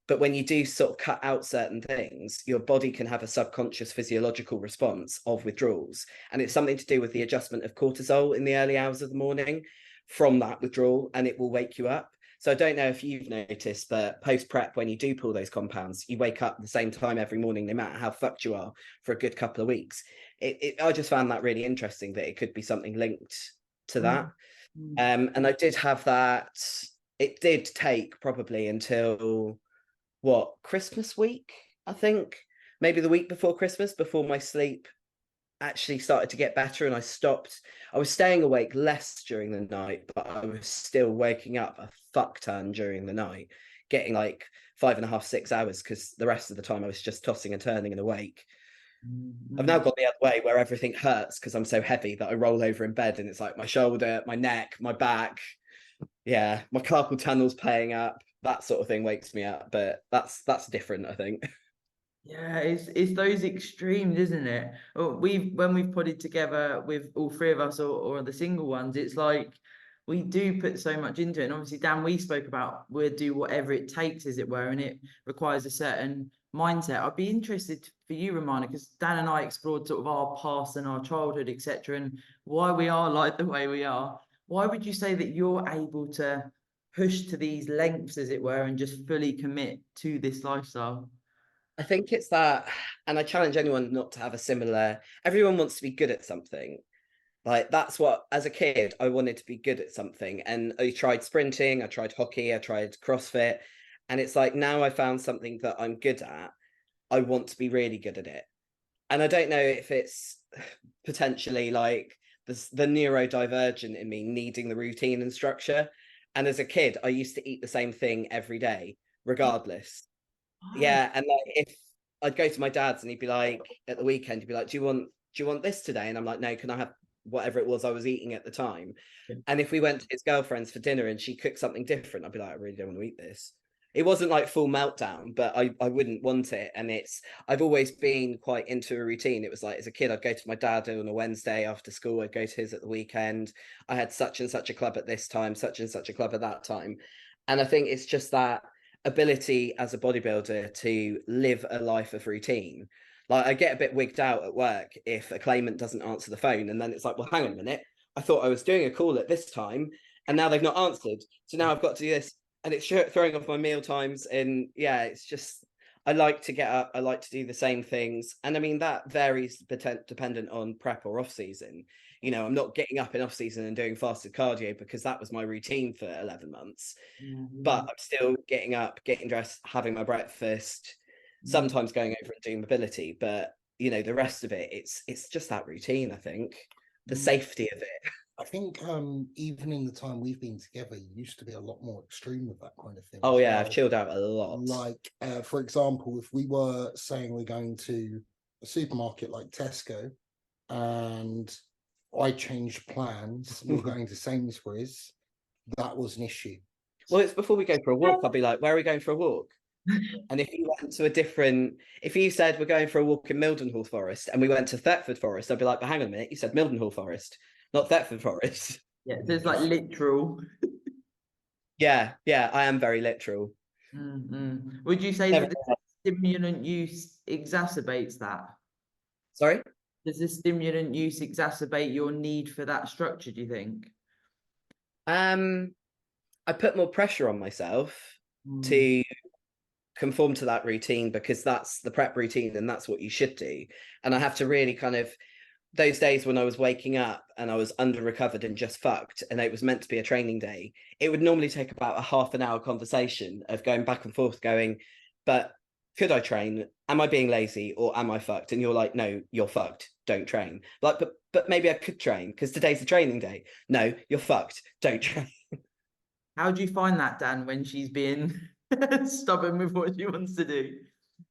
But when you do sort of cut out certain things, your body can have a subconscious physiological response of withdrawals. And it's something to do with the adjustment of cortisol in the early hours of the morning from that withdrawal, and it will wake you up. So I don't know if you've noticed, but post-prep, when you do pull those compounds, you wake up at the same time every morning, no matter how fucked you are for a good couple of weeks. I just found that really interesting, that it could be something linked to that. And I did have that. It did take probably until, Christmas week, I think. Maybe the week before Christmas, before my sleep actually started to get better and I was staying awake less during the night, but I was still waking up a fuck ton during the night, getting like 5.5, 6 hours, because the rest of the time I was just tossing and turning and awake. I've now got the other way where everything hurts because I'm so heavy that I roll over in bed and it's like my shoulder, my neck, my back. Yeah, my carpal tunnel's playing up. That sort of thing wakes me up, but that's different, I think. Yeah, it's those extremes, isn't it? When we've put it together with all three of us or the single ones, it's like we do put so much into it. And obviously, Dan, we spoke about we'll do whatever it takes, as it were, and it requires a certain mindset. I'd be interested for you, Romana, because Dan and I explored sort of our past and our childhood, etc., and why we are like the way we are. Why would you say that you're able to push to these lengths, as it were, and just fully commit to this lifestyle? I think it's that, and I challenge anyone not to have a similar, everyone wants to be good at something. Like that's what, as a kid, I wanted to be good at something. And I tried sprinting, I tried hockey, I tried CrossFit. And it's like, now I found something that I'm good at. I want to be really good at it. And I don't know if it's potentially like the neurodivergent in me needing the routine and structure. And as a kid, I used to eat the same thing every day, regardless. Yeah, and like if I'd go to my dad's and he'd be like, at the weekend, he'd be like, do you want this today? And I'm like, no, can I have whatever it was I was eating at the time? And if we went to his girlfriend's for dinner and she cooked something different, I'd be like, I really don't want to eat this. It wasn't like full meltdown, but I wouldn't want it. And I've always been quite into a routine. It was like, as a kid, I'd go to my dad on a Wednesday after school, I'd go to his at the weekend. I had such and such a club at this time, such and such a club at that time. And I think it's just that ability as a bodybuilder to live a life of routine. Like I get a bit wigged out at work if a claimant doesn't answer the phone, and then it's like, well, hang on a minute, I thought I was doing a call at this time and now they've not answered, so now I've got to do this, and it's throwing off my meal times. And yeah, it's just, I like to get up, I like to do the same things. And I mean that varies dependent on prep or off season. You know, I'm not getting up in off season and doing fasted cardio because that was my routine for 11 months. But I'm still getting up, getting dressed, having my breakfast, sometimes going over and doing mobility. But, you know, the rest of it, it's just that routine, I think. The safety of it. I think even in the time we've been together, you used to be a lot more extreme with that kind of thing. Oh as yeah, well. I've chilled out a lot. Like, for example, if we were saying we're going to a supermarket like Tesco, and I changed plans, we're going to Sainsbury's, that was an issue. Well, it's before we go for a walk, I'll be like, where are we going for a walk? And if you went to a different, if you said we're going for a walk in 𝗲𝗏𝗆𝗆 Forest and we went to 𝗧𝗏𝗏𝗃 Forest, I'd be like, but hang on a minute, you said 𝗲𝗏𝗆𝗃 Forest, not 𝗧𝗏𝗏𝗃 Forest. Yeah, so it's like literal. Yeah, I am very literal. Would you say that the stimulant use exacerbates that? Sorry? Does the stimulant use exacerbate your need for that structure, do you think? I put more pressure on myself to conform to that routine, because that's the prep routine and that's what you should do. And I have to really kind of, those days when I was waking up and I was under recovered and just fucked, and it was meant to be a training day, it would normally take about a half an hour conversation of going back and forth going, but could I train? Am I being lazy or am I fucked? And you're like, no, you're fucked. Don't train. Like, but maybe I could train because today's the training day. No, you're fucked. Don't train. How do you find that, Dan, when she's being stubborn with what she wants to do?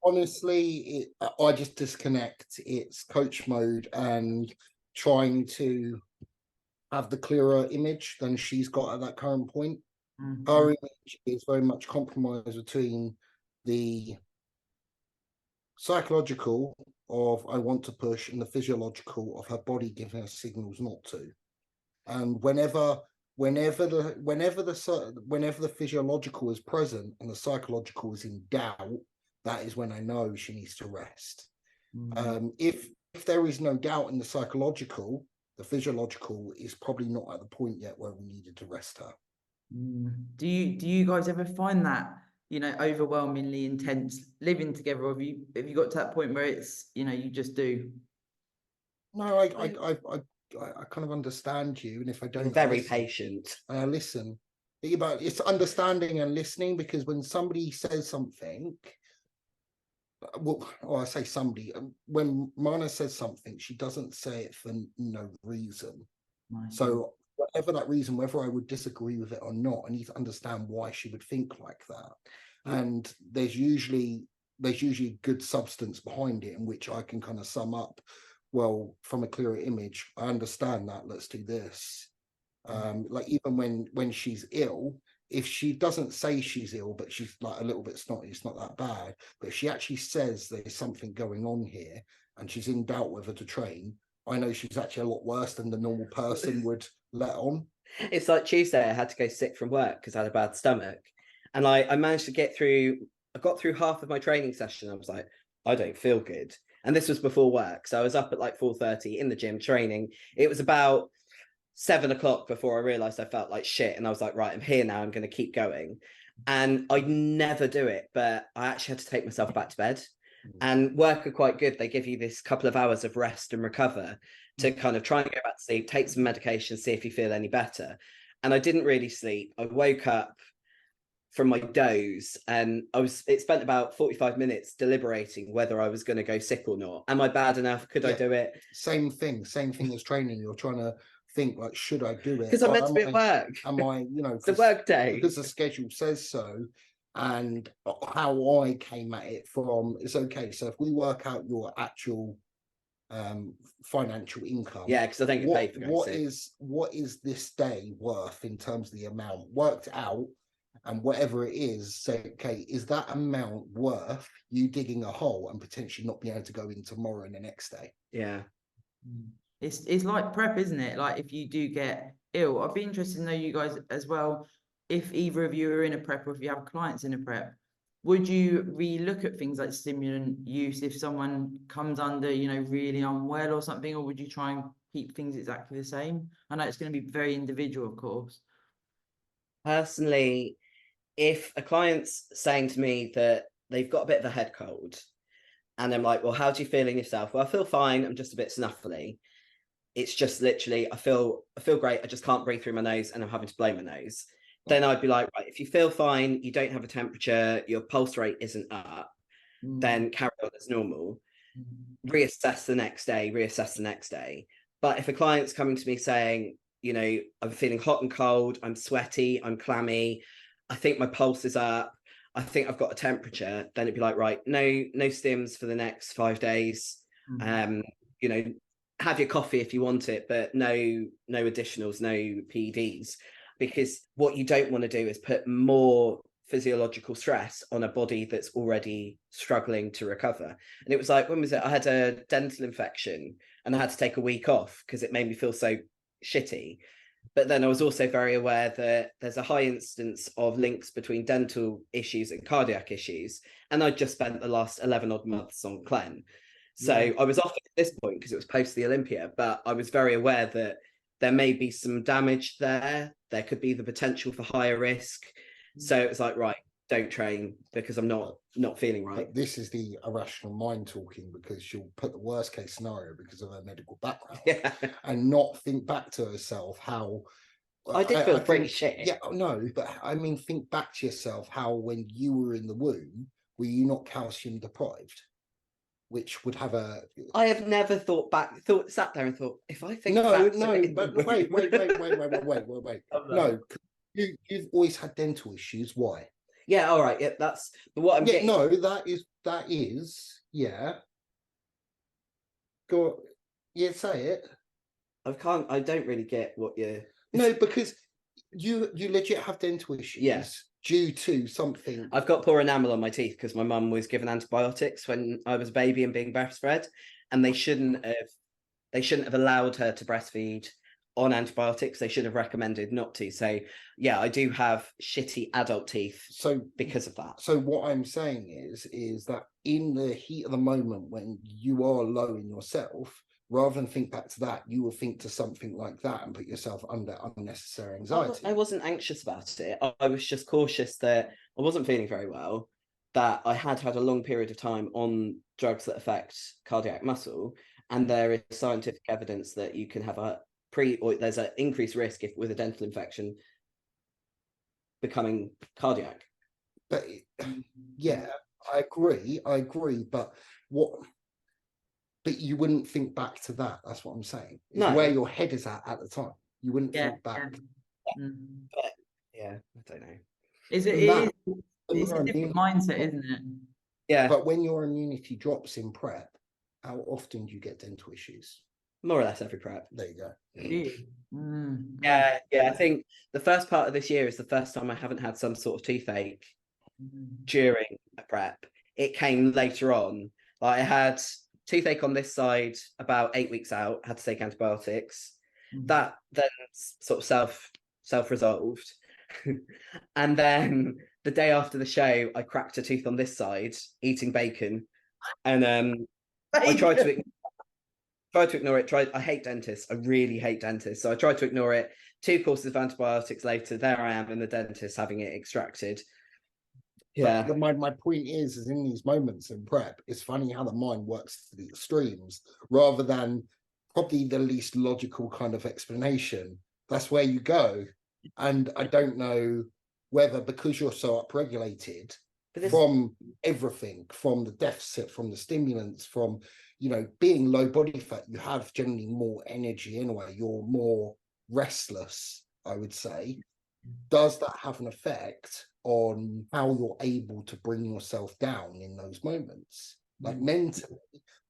Honestly, I just disconnect. It's coach mode and trying to have the clearer image than she's got at that current point. Her image is very much compromised between the psychological of I want to push and the physiological of her body giving her signals not to. And whenever the physiological is present and the psychological is in doubt, that is when I know she needs to rest. If there is no doubt in the psychological, the physiological is probably not at the point yet where we needed to rest her. Do you guys ever find that, overwhelmingly intense living together, or have you got to that point where it's, you just do? No, I kind of understand you, and if I don't, I'm very patient. Listen. But it's understanding and listening, because when somebody says something, I say somebody, when Mana says something, she doesn't say it for no reason. So whatever that reason, whether I would disagree with it or not, I need to understand why she would think like that. And there's usually good substance behind it, in which I can kind of sum up, well, from a clearer image, I understand that, let's do this. Like even when she's ill, if she doesn't say she's ill, but she's like a little bit snotty, it's not that bad. But if she actually says there's something going on here and she's in doubt whether to train, I know she's actually a lot worse than the normal person would let on. It's like Tuesday, I had to go sick from work because I had a bad stomach. And I managed to get through, I got through half of my training session. I was like, I don't feel good. And this was before work. So I was up at like 4:30 in the gym training. It was about 7 o'clock before I realized I felt like shit. And I was like, right, I'm here now. I'm going to keep going. And I never do it, but I actually had to take myself back to bed. And work are quite good. They give you this couple of hours of rest and recover to kind of try and go back to sleep, take some medication, see if you feel any better. And I didn't really sleep. I woke up from my doze and it spent about 45 minutes deliberating whether I was going to go sick or not. Am I bad enough? Could I do it? Same thing as training. You're trying to think, like, should I do it? Because I'm meant to be at work. Am I, it's a work day. Because the schedule says so. And how I came at it from, it's okay. So if we work out your actual financial income, yeah, because I don't get paid for going sick. What is this day worth in terms of the amount worked out? And whatever it is, say, okay, is that amount worth you digging a hole and potentially not being able to go in tomorrow and the next day? Yeah. It's like prep, isn't it? Like if you do get ill, I'd be interested to know you guys as well, if either of you are in a prep or if you have clients in a prep, would you re-look at things like stimulant use if someone comes under, really unwell or something, or would you try and keep things exactly the same? I know it's going to be very individual, of course. Personally, if a client's saying to me that they've got a bit of a head cold and I'm like, well, how do you feel in yourself? Well, I feel fine. I'm just a bit snuffly. It's just literally, I feel great. I just can't breathe through my nose and I'm having to blow my nose. Then I'd be like, right, if you feel fine, you don't have a temperature, your pulse rate isn't up, then carry on as normal. Reassess the next day. But if a client's coming to me saying, you know, I'm feeling hot and cold, I'm sweaty, I'm clammy, I think my pulse is up, I think I've got a temperature, then it'd be like, right, no stims for the next 5 days. You know, have your coffee if you want it, but no additionals, no PEDs, because what you don't want to do is put more physiological stress on a body that's already struggling to recover. And it was like, when was it? I had a dental infection and I had to take a week off because it made me feel so shitty. But then I was also very aware that there's a high instance of links between dental issues and cardiac issues. And I just spent the last 11 odd months on Clen. So I was off at this point because it was post the Olympia, but I was very aware that there may be some damage there. There could be the potential for higher risk. So it was like, right, don't train because I'm not feeling right. But this is the irrational mind talking, because she'll put the worst case scenario because of her medical background and not think back to herself how I did feel pretty shit. Yeah, no, but I mean, think back to yourself how when you were in the womb, were you not calcium deprived? Which would have a... I have never sat there and thought, if I think but wait. No, you've always had dental issues. Why? Yeah, all right. Yeah, that's what I'm getting. No, that is, yeah. Go on. Yeah, say it. I don't really get what you're... No, because you legit have dental issues due to something. I've got poor enamel on my teeth because my mum was given antibiotics when I was a baby and being breastfed, and they shouldn't have allowed her to breastfeed on antibiotics. They should have recommended not to. So yeah, I do have shitty adult teeth because of that. So what I'm saying is that in the heat of the moment when you are low in yourself, rather than think back to that, you will think to something like that and put yourself under unnecessary anxiety. I wasn't anxious about it. I was just cautious that I wasn't feeling very well, that I had a long period of time on drugs that affect cardiac muscle, and there is scientific evidence that you can have there's an increased risk if with a dental infection becoming cardiac. But yeah, I agree, but you wouldn't think back to that. That's what I'm saying. It's where your head is at the time. You wouldn't think back. But, yeah, I don't know. It's a different mindset, isn't it? Yeah. But when your immunity drops in prep, how often do you get dental issues? More or less every prep. There you go. Yeah. I think the first part of this year is the first time I haven't had some sort of toothache during a prep. It came later on. Like I had toothache on this side about 8 weeks out, had to take antibiotics. That then sort of self-resolved. And then the day after the show, I cracked a tooth on this side eating bacon. And I tried to ignore it. I hate dentists. I really hate dentists. So I tried to ignore it. 2 courses of antibiotics later, there I am in the dentist having it extracted. Yeah. But my point is in these moments in prep, it's funny how the mind works to the extremes rather than probably the least logical kind of explanation. That's where you go. And I don't know whether because you're so upregulated from everything, from the deficit, from the stimulants, from, being low body fat, you have generally more energy anyway. You're more restless, I would say. Does that have an effect on how you're able to bring yourself down in those moments? Like mentally,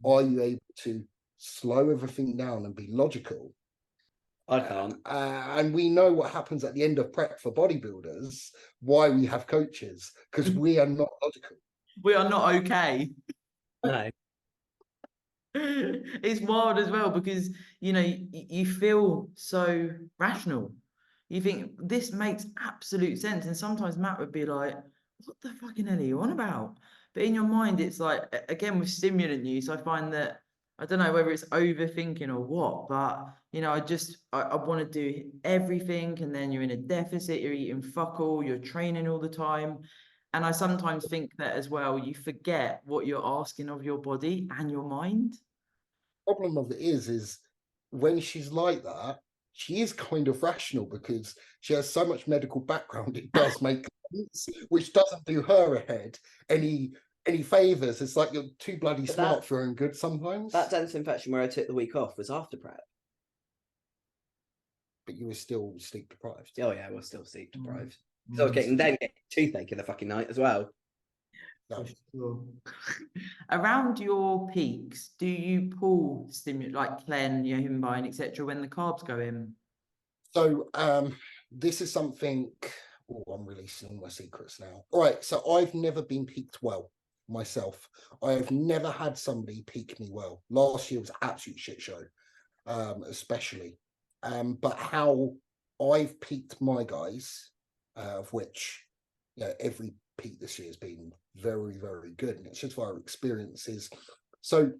are you able to slow everything down and be logical? I can't. And we know what happens at the end of prep for bodybuilders, why we have coaches, because we are not logical. We are not okay. No. It's wild as well because, you feel so rational. You think this makes absolute sense. And sometimes Matt would be like, what the fucking hell are you on about? But in your mind, it's like, again, with stimulant use, I find that, I don't know whether it's overthinking or what, but, I want to do everything. And then you're in a deficit, you're eating fuck all, you're training all the time. And I sometimes think that as well, you forget what you're asking of your body and your mind. The problem of it is when she's like that, she is kind of rational because she has so much medical background. It does make sense, which doesn't do her ahead any favors. It's like you're too bloody smart for her own good sometimes. That dental infection where I took the week off was after prep. but you were still sleep deprived. Oh yeah, we're still sleep deprived. So I was getting toothache in the fucking night as well. No. Sure. Around your peaks, do you pull stimulant like Clen, 𝗃𝗵𝗂, etc. when the carbs go in? So this is something. Oh, I'm releasing my secrets now. All right, so I've never been peaked well myself. I have never had somebody peak me well. Last year was an absolute shit show, especially. But how I've peaked my guys, of which every peak this year has been very, very good, and it's just our experiences. So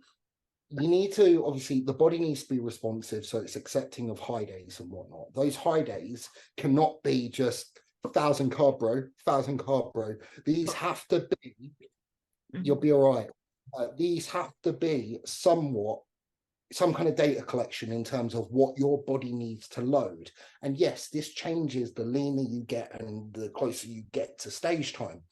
you need to, obviously, the body needs to be responsive, so it's accepting of high days and whatnot. Those high days cannot be just 1,000 carb bro, 1,000 carb bro. These have to be, you'll be all right. These have to be somewhat, some kind of data collection in terms of what your body needs to load. And yes, this changes the leaner you get and the closer you get to stage time.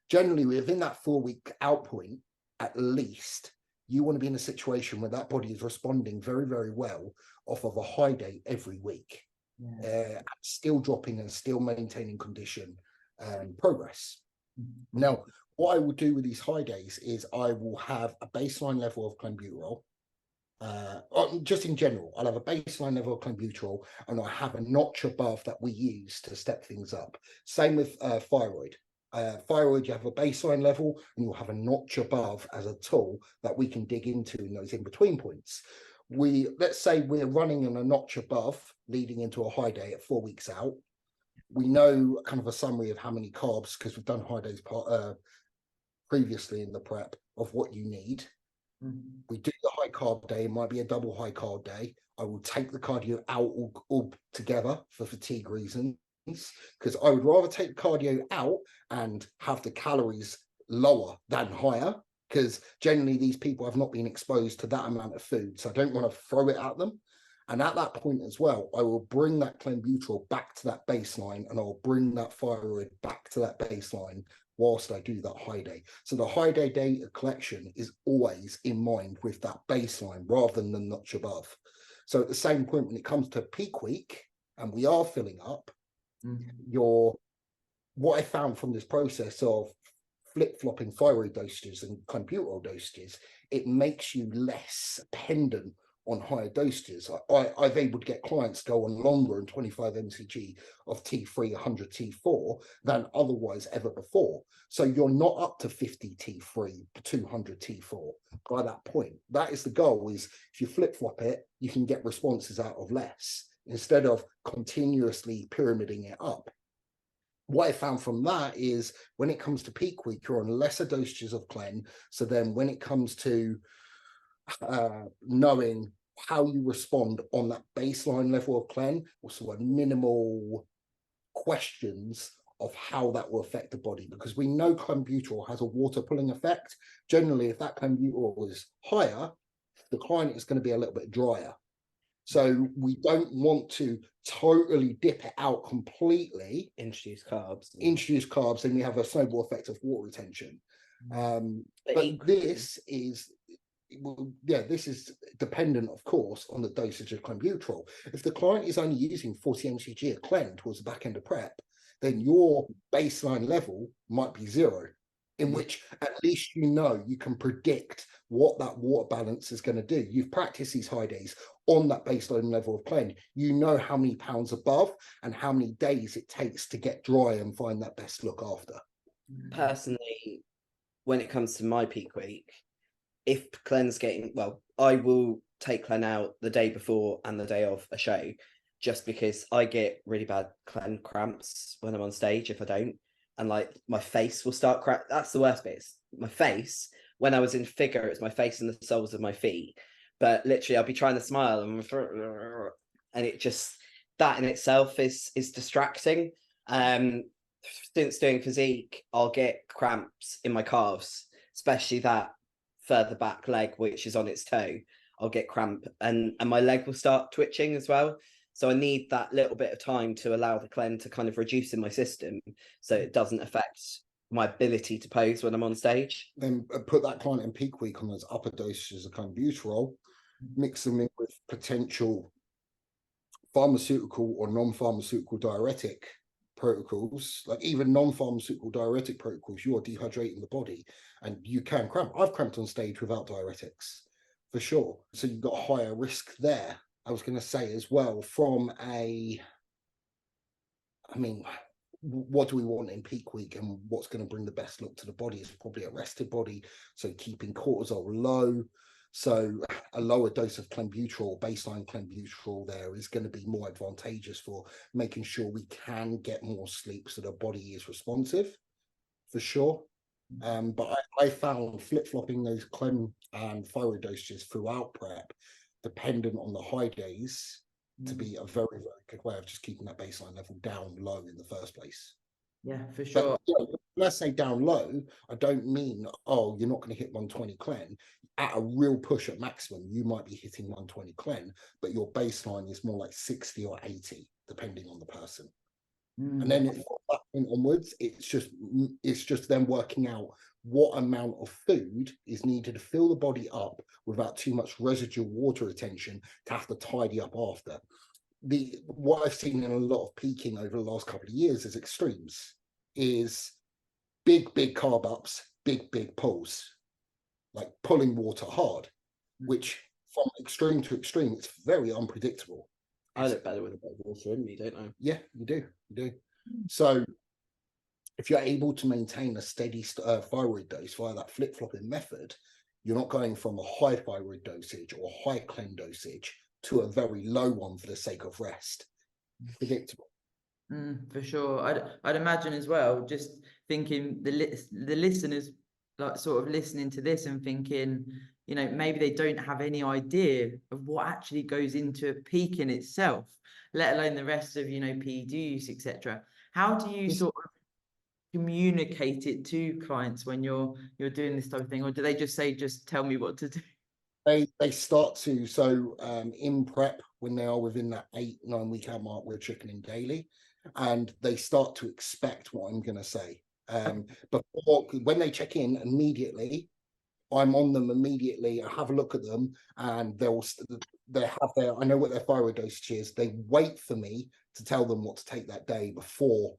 Generally, within that 4-week out point, at least, you want to be in a situation where that body is responding very, very well off of a high day every week. Still dropping and still maintaining condition and progress. Now, what I will do with these high days is I will have a baseline level of clenbuterol. Just in general, I'll have a baseline level of clenbuterol, and I have a notch above that we use to step things up. Same with thyroid. Thyroid, you have a baseline level, and you'll have a notch above as a tool that we can dig into in those in-between points. Let's say we're running in a notch above, leading into a high day at 4 weeks out. We know kind of a summary of how many carbs, because we've done high days previously in the prep, of what you need. We do the high carb day, it might be a double high carb day. I will take the cardio out all together for fatigue reasons, because I would rather take the cardio out and have the calories lower than higher, because generally these people have not been exposed to that amount of food, so I don't want to throw it at them. And at that point as well, I will bring that clenbuterol back to that baseline, and I'll bring that thyroid back to that baseline whilst I do that high day. So the high day data collection is always in mind with that baseline rather than the notch above. So at the same point, when it comes to peak week and we are filling up, what I found from this process of flip-flopping thyroid dosages and clenbuterol dosages, it makes you less dependent on higher dosages. I've able to get clients go on longer and 25 mcg of T3, 100 T4 than otherwise ever before. So you're not up to 50 T3, 200 T4 by that point. That is the goal, is if you flip-flop it, you can get responses out of less instead of continuously pyramiding it up. What I found from that is when it comes to peak week, you're on lesser dosages of Clen. So then when it comes to knowing how you respond on that baseline level of Clen, also a minimal questions of how that will affect the body, because we know clenbuterol has a water pulling effect. Generally, if that clenbuterol is higher, the client is going to be a little bit drier. So we don't want to totally dip it out completely. Introduce carbs, and we have a snowball effect of water retention. But this is, this is dependent, of course, on the dosage of clenbuterol. If the client is only using 40 mcg of Clen towards the back end of prep, then your baseline level might be 0, in which at least you can predict what that water balance is going to do. You've practiced these high days on that baseline level of Clen. You know how many pounds above and how many days it takes to get dry and find that best look after. Personally, when it comes to my peak week, if Clen's getting, well, I will take Clen out the day before and the day of a show, just because I get really bad Clen cramps when I'm on stage if I don't. And like my face will start crack. That's the worst bit. My face, when I was in figure, it's my face and the soles of my feet. But literally, I'll be trying to smile and it just, that in itself is distracting. Since doing physique, I'll get cramps in my calves, especially that further back leg, which is on its toe. I'll get cramp and my leg will start twitching as well. So I need that little bit of time to allow the Clen to kind of reduce in my system so it doesn't affect my ability to pose when I'm on stage. Then put that client in peak week on those upper dosages of clenbuterol, mix them in with potential pharmaceutical or non-pharmaceutical diuretic protocols, like even non-pharmaceutical diuretic protocols, you are dehydrating the body and you can cramp. I've cramped on stage without diuretics, for sure. So you've got a higher risk there. I was going to say as well, from a, I mean, what do we want in peak week and what's going to bring the best look to the body is probably a rested body. So keeping cortisol low. So a lower dose of clenbuterol, baseline clenbuterol there is going to be more advantageous for making sure we can get more sleep so the body is responsive, for sure. But I found flip-flopping those clem and thyroid dosages throughout prep, dependent on the high days, to be a very, very good way of just keeping that baseline level down low in the first place. Yeah, for sure. But, when I say down low, I don't mean, oh, you're not going to hit 120 clen. At a real push at maximum, you might be hitting 120 clen, but your baseline is more like 60 or 80, depending on the person. And then from that point onwards, it's just them working out what amount of food is needed to fill the body up without too much residual water retention to have to tidy up after. What I've seen in a lot of peaking over the last couple of years is extremes, is big carb ups, big pulls, like pulling water hard, which from extreme to extreme, it's very unpredictable. I look better with a bit of water in me, don't I? Yeah, you do. So if you're able to maintain a steady thyroid dose via that flip-flopping method, you're not going from a high thyroid dosage or high clen dosage to a very low one for the sake of rest. Predictable. For sure. I'd imagine as well, just thinking the listeners, like sort of listening to this and thinking, you know, maybe they don't have any idea of what actually goes into a peak in itself, let alone the rest of, you know, PED use, etc. How do you sort of communicate it to clients when you're doing this type of thing, or do they just say, just tell me what to do? They start to, so in prep, when they are within that 8-9 week out mark, we're chickening daily, and they start to expect what I'm going to say. Before, when they check in immediately, I'm on them immediately. I have a look at them, and they have their, I know what their thyroid dosage is. They wait for me to tell them what to take that day before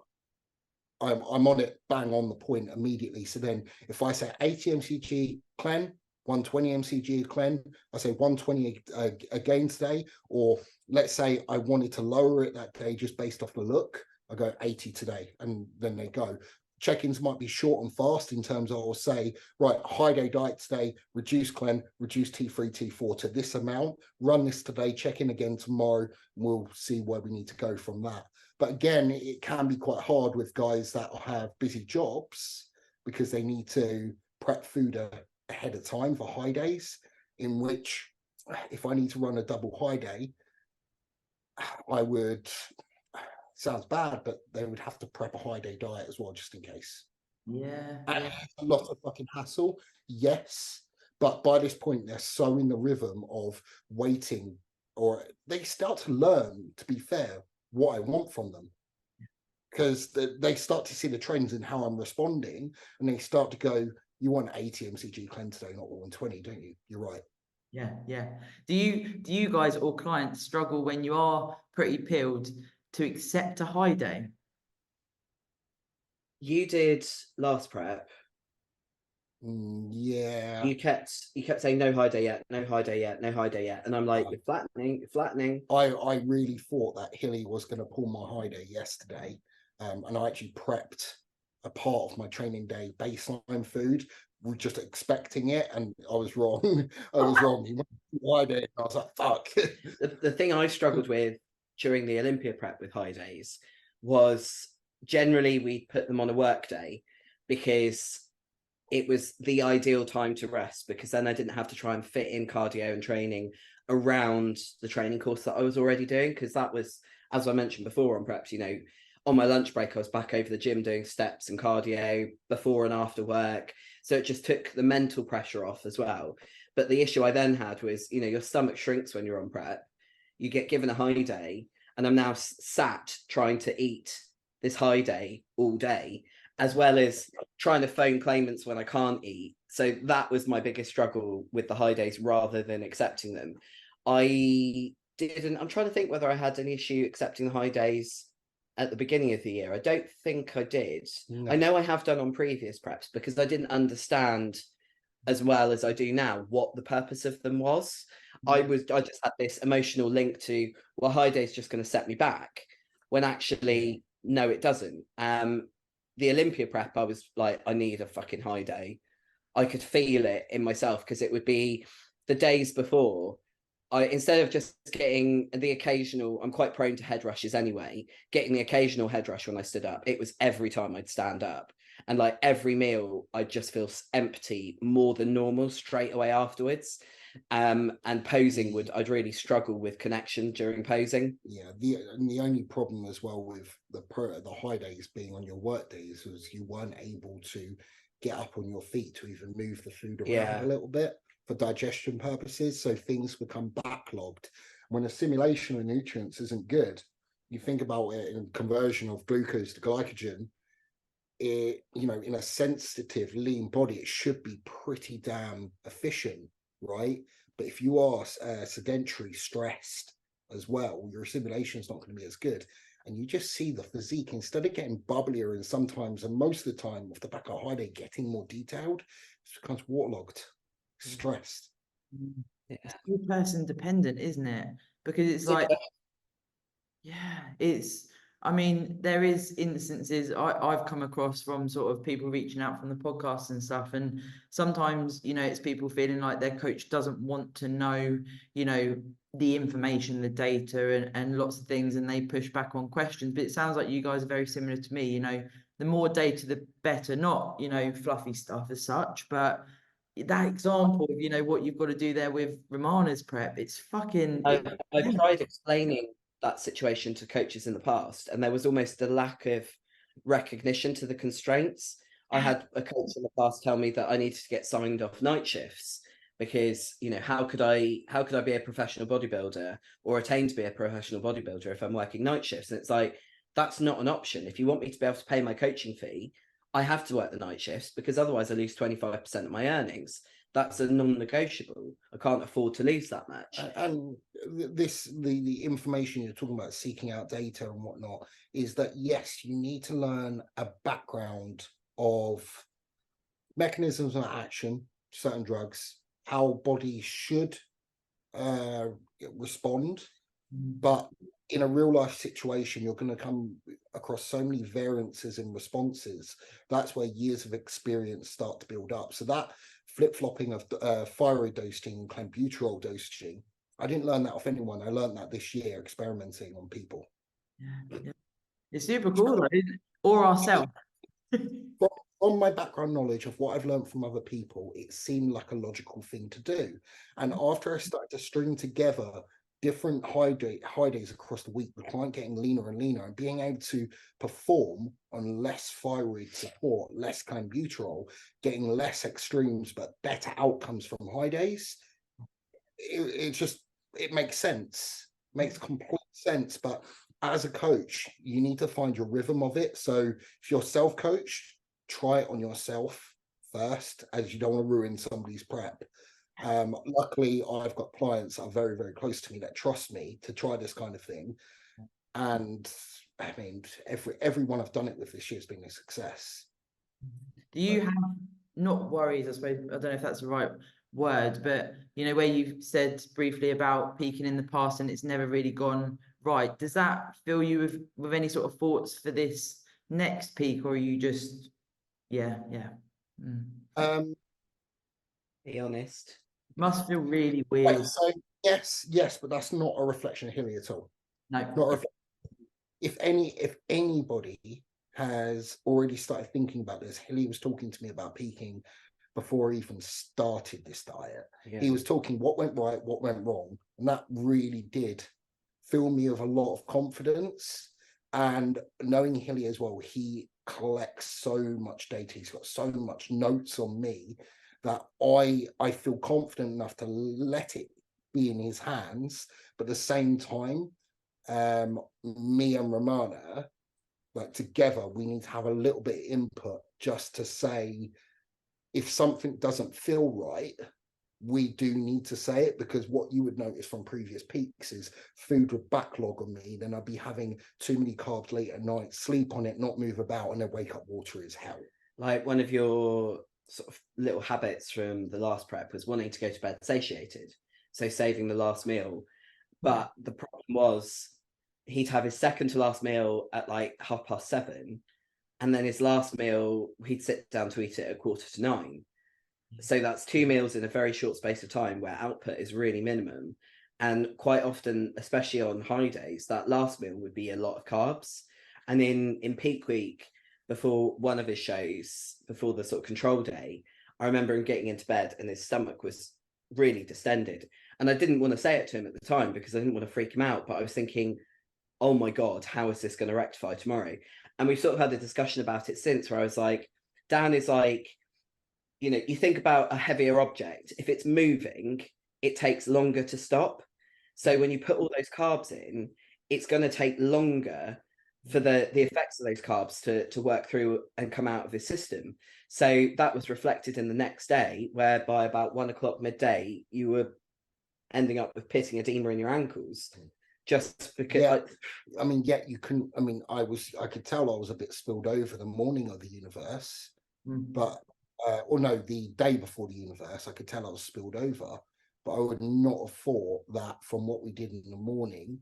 I'm on it, bang on the point immediately. So then if I say 80 mcg clen, 120 mcg clen, I say 120 again today, or let's say I wanted to lower it that day just based off the look, I go 80 today, and then they go. Check-ins might be short and fast in terms of, I'll say, right, high day diet today, reduce clen, reduce T3, T4 to this amount, run this today, check in again tomorrow, and we'll see where we need to go from that. But again, it can be quite hard with guys that have busy jobs because they need to prep food ahead of time for high days, in which if I need to run a double high day, I would... sounds bad, but they would have to prep a high day diet as well, just in case. Yeah. A lot of fucking hassle, yes. But by this point, they're so in the rhythm of waiting, or they start to learn, to be fair, what I want from them. Because they start to see the trends in how I'm responding, and they start to go, you want 80 mcg clen today, not 120, don't you? You're right. Yeah. Do you guys or clients struggle when you are pretty peeled to accept a high day? You did last prep. Yeah. You kept saying no high day yet, no high day yet, no high day yet, and I'm like, you're flattening. I really thought that 𝗁𝗲 was going to pull my high day yesterday, and I actually prepped a part of my training day baseline food. We're just expecting it, and I was wrong. I was wrong. He went high day, and I was like, fuck. The thing I struggled with during the Olympia prep with high days was generally we'd put them on a work day because it was the ideal time to rest, because then I didn't have to try and fit in cardio and training around the training course that I was already doing, because that was, as I mentioned before on preps, you know, on my lunch break I was back over the gym doing steps and cardio before and after work, so it just took the mental pressure off as well. But the issue I then had was, you know, your stomach shrinks when you're on prep, you get given a high day, and I'm now sat trying to eat this high day all day, as well as trying to phone claimants when I can't eat. So that was my biggest struggle with the high days rather than accepting them. I didn't. I'm trying to think whether I had an issue accepting the high days at the beginning of the year. I don't think I did. No. I know I have done on previous preps because I didn't understand as well as I do now what the purpose of them was. I just had this emotional link to, well, high day is just going to set me back, when actually no, it doesn't. The Olympia prep, I was like, I need a fucking high day. I could feel it in myself because it would be the days before. Instead of just getting the occasional, I'm quite prone to head rushes anyway, getting the occasional head rush when I stood up, it was every time I'd stand up. And like every meal, I'd just feel empty more than normal straight away afterwards. And posing I'd really struggle with connection during posing. Yeah, the only problem as well with the high days being on your work days was you weren't able to get up on your feet to even move the food around a little bit for digestion purposes. So things become backlogged. When a simulation of nutrients isn't good, you think about it in conversion of glucose to glycogen. It, you know, in a sensitive lean body, it should be pretty damn efficient, right? But if you are sedentary, stressed as well, your assimilation is not going to be as good. And you just see the physique, instead of getting bubblier and sometimes, and most of the time, off the back of high day, getting more detailed, it becomes waterlogged, stressed. It's all person dependent, isn't it? Because it's like, I mean, there is instances I've come across from sort of people reaching out from the podcast and stuff. And sometimes, you know, it's people feeling like their coach doesn't want to know, you know, the information, the data and lots of things, and they push back on questions. But it sounds like you guys are very similar to me. You know, the more data, the better. Not, you know, fluffy stuff as such, but that example of, you know, what you've got to do there with Romana's prep, it's fucking... I've tried explaining that situation to coaches in the past, and there was almost a lack of recognition to the constraints. I had a coach in the past tell me that I needed to get signed off night shifts because, you know, how could I be a professional bodybuilder or attain to be a professional bodybuilder if I'm working night shifts? And it's like, that's not an option. If you want me to be able to pay my coaching fee, I have to work the night shifts, because otherwise I lose 25% of my earnings. That's a non-negotiable. I can't afford to lose that much. And the information you're talking about, seeking out data and whatnot, is that yes, you need to learn a background of mechanisms of action, certain drugs, how bodies should respond. But in a real life situation, you're going to come across so many variances in responses. That's where years of experience start to build up. So that flip-flopping of thyroid dosing and clenbuterol dosing, I didn't learn that off anyone. I learned that this year experimenting on people. Yeah. It's super cool though, isn't it? Or ourselves. From my background knowledge of what I've learned from other people, it seemed like a logical thing to do. And after I started to string together different high days across the week, the client getting leaner and leaner and being able to perform on less thyroid support, less clenbuterol, getting less extremes but better outcomes from high days, it makes sense, makes complete sense. But as a coach, you need to find your rhythm of it. So if you're self-coach, try it on yourself first, as you don't want to ruin somebody's prep. Luckily, I've got clients that are very, very close to me that trust me to try this kind of thing. And I mean, every one I've done it with this year has been a success. Do you have, not worries, I suppose, I don't know if that's the right word, but, you know, where you've said briefly about peaking in the past and it's never really gone right, does that fill you with any sort of thoughts for this next peak, or are you just, Be honest. Must feel really weird. Right, so yes, but that's not a reflection of Hilly at all. No. Not a reflection. If anybody has already started thinking about this, Hilly was talking to me about peaking before he even started this diet. Yeah. He was talking what went right, what went wrong, and that really did fill me with a lot of confidence. And knowing Hilly as well, he collects so much data, he's got so much notes on me that I feel confident enough to let it be in his hands. But at the same time, me and Romana, like together, we need to have a little bit of input just to say, if something doesn't feel right, we do need to say it, because what you would notice from previous peaks is food would backlog on me, then I'd be having too many carbs late at night, sleep on it, not move about, and then wake up watery as hell. Like one of your sort of little habits from the last prep was wanting to go to bed satiated, so saving the last meal. But the problem was he'd have his second to last meal at like 7:30, and then his last meal he'd sit down to eat it at 9:15. So that's 2 meals in a very short space of time where output is really minimum. And quite often, especially on high days, that last meal would be a lot of carbs. And in peak week, before one of his shows, before the sort of control day, I remember him getting into bed and his stomach was really distended. And I didn't want to say it to him at the time because I didn't want to freak him out, but I was thinking, oh my God, how is this going to rectify tomorrow? And we've sort of had a discussion about it since, where I was like, Dan is like, you know, you think about a heavier object, if it's moving, it takes longer to stop. So when you put all those carbs in, it's going to take longer for the effects of those carbs to work through and come out of his system. So that was reflected in the next day, where by about 1 o'clock midday, you were ending up with pitting edema in your ankles. Just because, yeah, I mean, you couldn't. I mean, I could tell I was a bit spilled over the morning of the universe, but or no, the day before the universe, I could tell I was spilled over. But I would not have thought that from what we did in the morning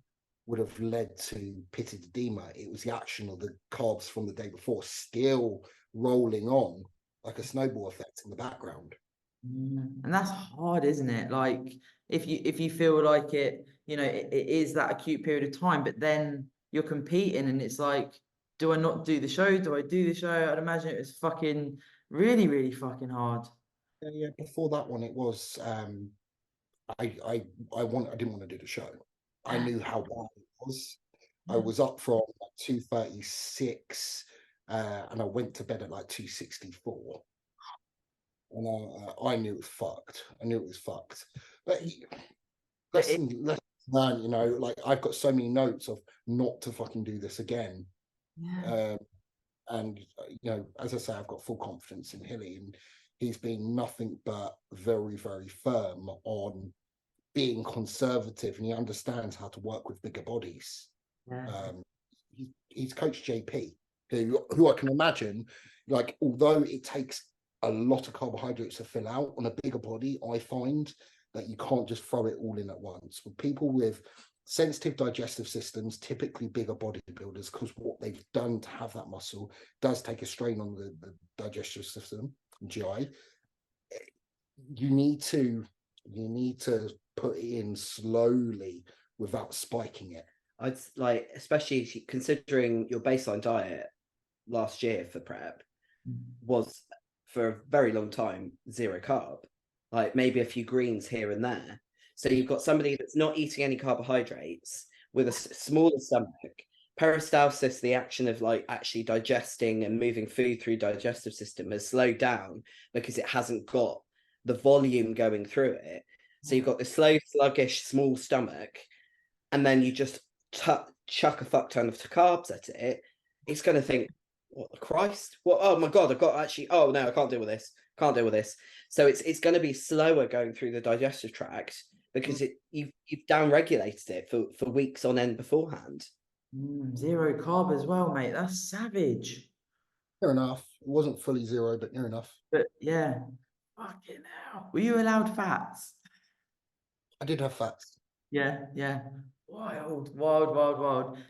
would have led to pitted edema. It was the action of the carbs from the day before still rolling on like a snowball effect in the background. And that's hard, isn't it? Like if you feel like it, you know, it is that acute period of time, but then you're competing and it's like, do I not do the show? Do I do the show? I'd imagine it was fucking really, really fucking hard. Yeah, before that one, it was I didn't want to do the show. I knew how bad it was. I was up from 2:36 and I went to bed at like 2:64. And I knew it was fucked. I knew it was fucked. But let's learn, you know, like I've got so many notes of not to fucking do this again. Yeah. And you know, as I say, I've got full confidence in 𝗁𝗲, and he's been nothing but very, very firm on being conservative, and he understands how to work with bigger bodies. Yeah. He's coached JP, who I can imagine, like, although it takes a lot of carbohydrates to fill out on a bigger body, I find that you can't just throw it all in at once. With people with sensitive digestive systems, typically bigger bodybuilders, because what they've done to have that muscle does take a strain on the digestive system, GI. You need to put it in slowly without spiking it. I'd like, especially considering your baseline diet last year for prep was for a very long time 0 carb, like maybe a few greens here and there. So you've got somebody that's not eating any carbohydrates with a smaller stomach. Peristalsis, the action of like actually digesting and moving food through digestive system, has slowed down because it hasn't got the volume going through it. So you've got this slow, sluggish, small stomach, and then you just chuck a fuck ton of carbs at it. It's going to think, what the Christ? What? Oh my God, I've got actually, oh no, I can't deal with this. Can't deal with this. So it's going to be slower going through the digestive tract because you've down-regulated it for weeks on end beforehand. 0 carb as well, mate. That's savage. Fair enough. It wasn't fully 0, but near enough. But yeah, fucking hell. Were you allowed fats? I did have fats. Yeah. Wild.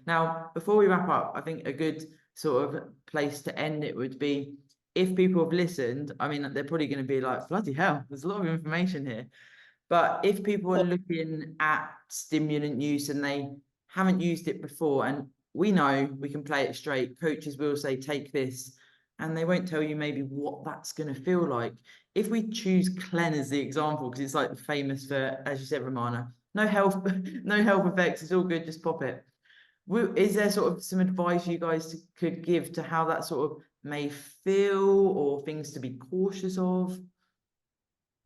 Now, before we wrap up, I think a good sort of place to end it would be, if people have listened, I mean, they're probably going to be like, bloody hell, there's a lot of information here. But if people are looking at stimulant use and they haven't used it before, and we know we can play it straight, coaches will say, take this, and they won't tell you maybe what that's going to feel like. If we choose Clen as the example, because it's like famous for, as you said, Romana, no health effects, it's all good, just pop it. Is there sort of some advice you guys could give to how that sort of may feel, or things to be cautious of?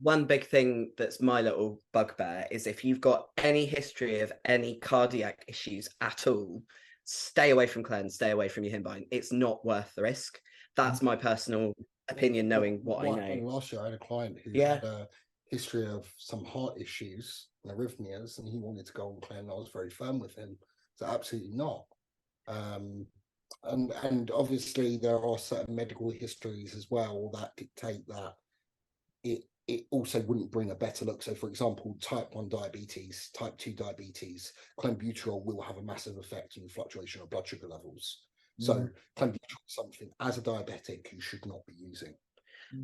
One big thing that's my little bugbear is if you've got any history of any cardiac issues at all, stay away from Clen, stay away from your Himbine. It's not worth the risk. That's my personal opinion, knowing what I know. Last year I had a client who history of some heart issues and arrhythmias, and he wanted to go on clan. I was very firm with him. So absolutely not. And obviously there are certain medical histories as well that dictate that it also wouldn't bring a better look. So for example, type 1 diabetes, type 2 diabetes, 𝗬𝗏 will have a massive effect on the fluctuation of blood sugar levels. So 𝗬𝗏 is something as a diabetic you should not be using.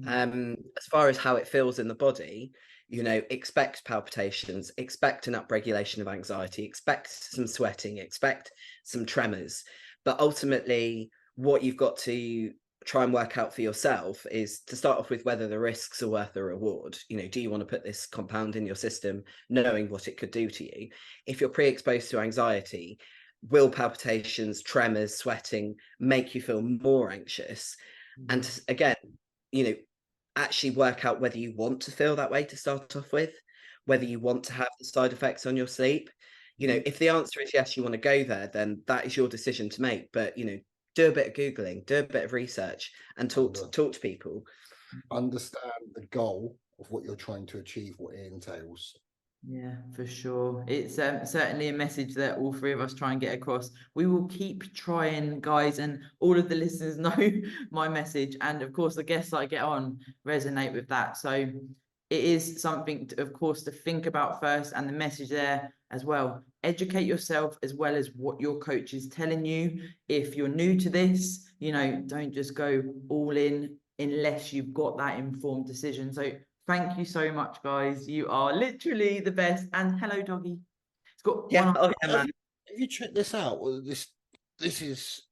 As far as how it feels in the body, you know, expect palpitations, expect an upregulation of anxiety, expect some sweating, expect some tremors. But ultimately, what you've got to try and work out for yourself is to start off with whether the risks are worth the reward. You know, do you want to put this compound in your system knowing what it could do to you? If you're pre-exposed to anxiety, will palpitations, tremors, sweating make you feel more anxious? And again, you know, actually work out whether you want to feel that way to start off with, whether you want to have the side effects on your sleep. You know, if the answer is yes, you want to go there, then that is your decision to make. But, you know, do a bit of Googling, do a bit of research and talk to people. Understand the goal of what you're trying to achieve, what it entails. Yeah, for sure. It's certainly a message that all three of us try and get across. We will keep trying, guys, and all of the listeners know my message. And of course, the guests I get on resonate with that. So it is something, of course, to think about first, and the message there as well. Educate yourself as well as what your coach is telling you. If you're new to this, you know, don't just go all in unless you've got that informed decision. So thank you so much, guys. You are literally the best. And hello, doggy. It's got Yeah, one man. Have you checked this out? Well, this is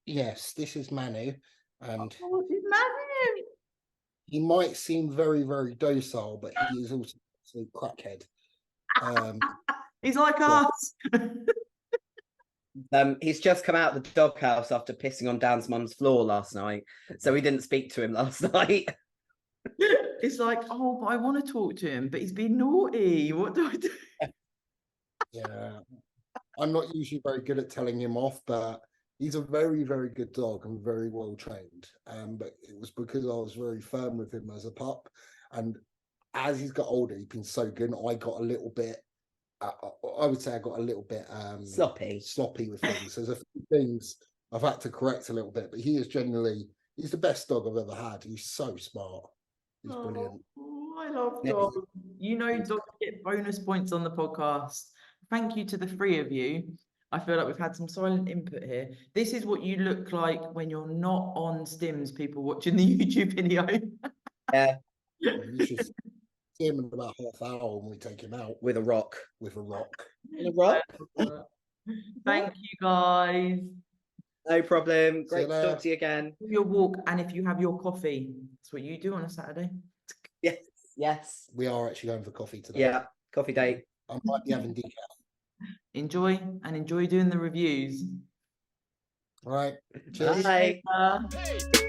Manu, and Oh, it's Manu. he might seem very, very docile, but he is also a crackhead. He's like Yeah. us. He's just come out of the doghouse after pissing on Dan's mum's floor last night, so we didn't speak to him last night. It's like, oh, but I want to talk to him, but he's been naughty. What do I do? Yeah, I'm not usually very good at telling him off, but he's a very, very good dog and very well trained. But it was because I was very firm with him as a pup, and as he's got older, he's been so good. And I got a little bit, I would say, I got a little bit sloppy with things. There's a few things I've had to correct a little bit, but he is generally, he's the best dog I've ever had. He's so smart. He's brilliant. Oh, I love dogs. You know, dogs get bonus points on the podcast. Thank you to the three of you. I feel like we've had some silent input here. This is what you look like when you're not on Stims, people watching the YouTube video. Yeah. You should see him in about half hour when we take him out With a rock. with a rock. Thank you, guys. No problem. See you Great to talk later. to you again. Do your walk, and if you have your coffee, that's what you do on a Saturday. Yes. We are actually going for coffee today. Yeah. Coffee date. I might be having decaf. Enjoy doing the reviews. All right. Cheers. Bye. Bye.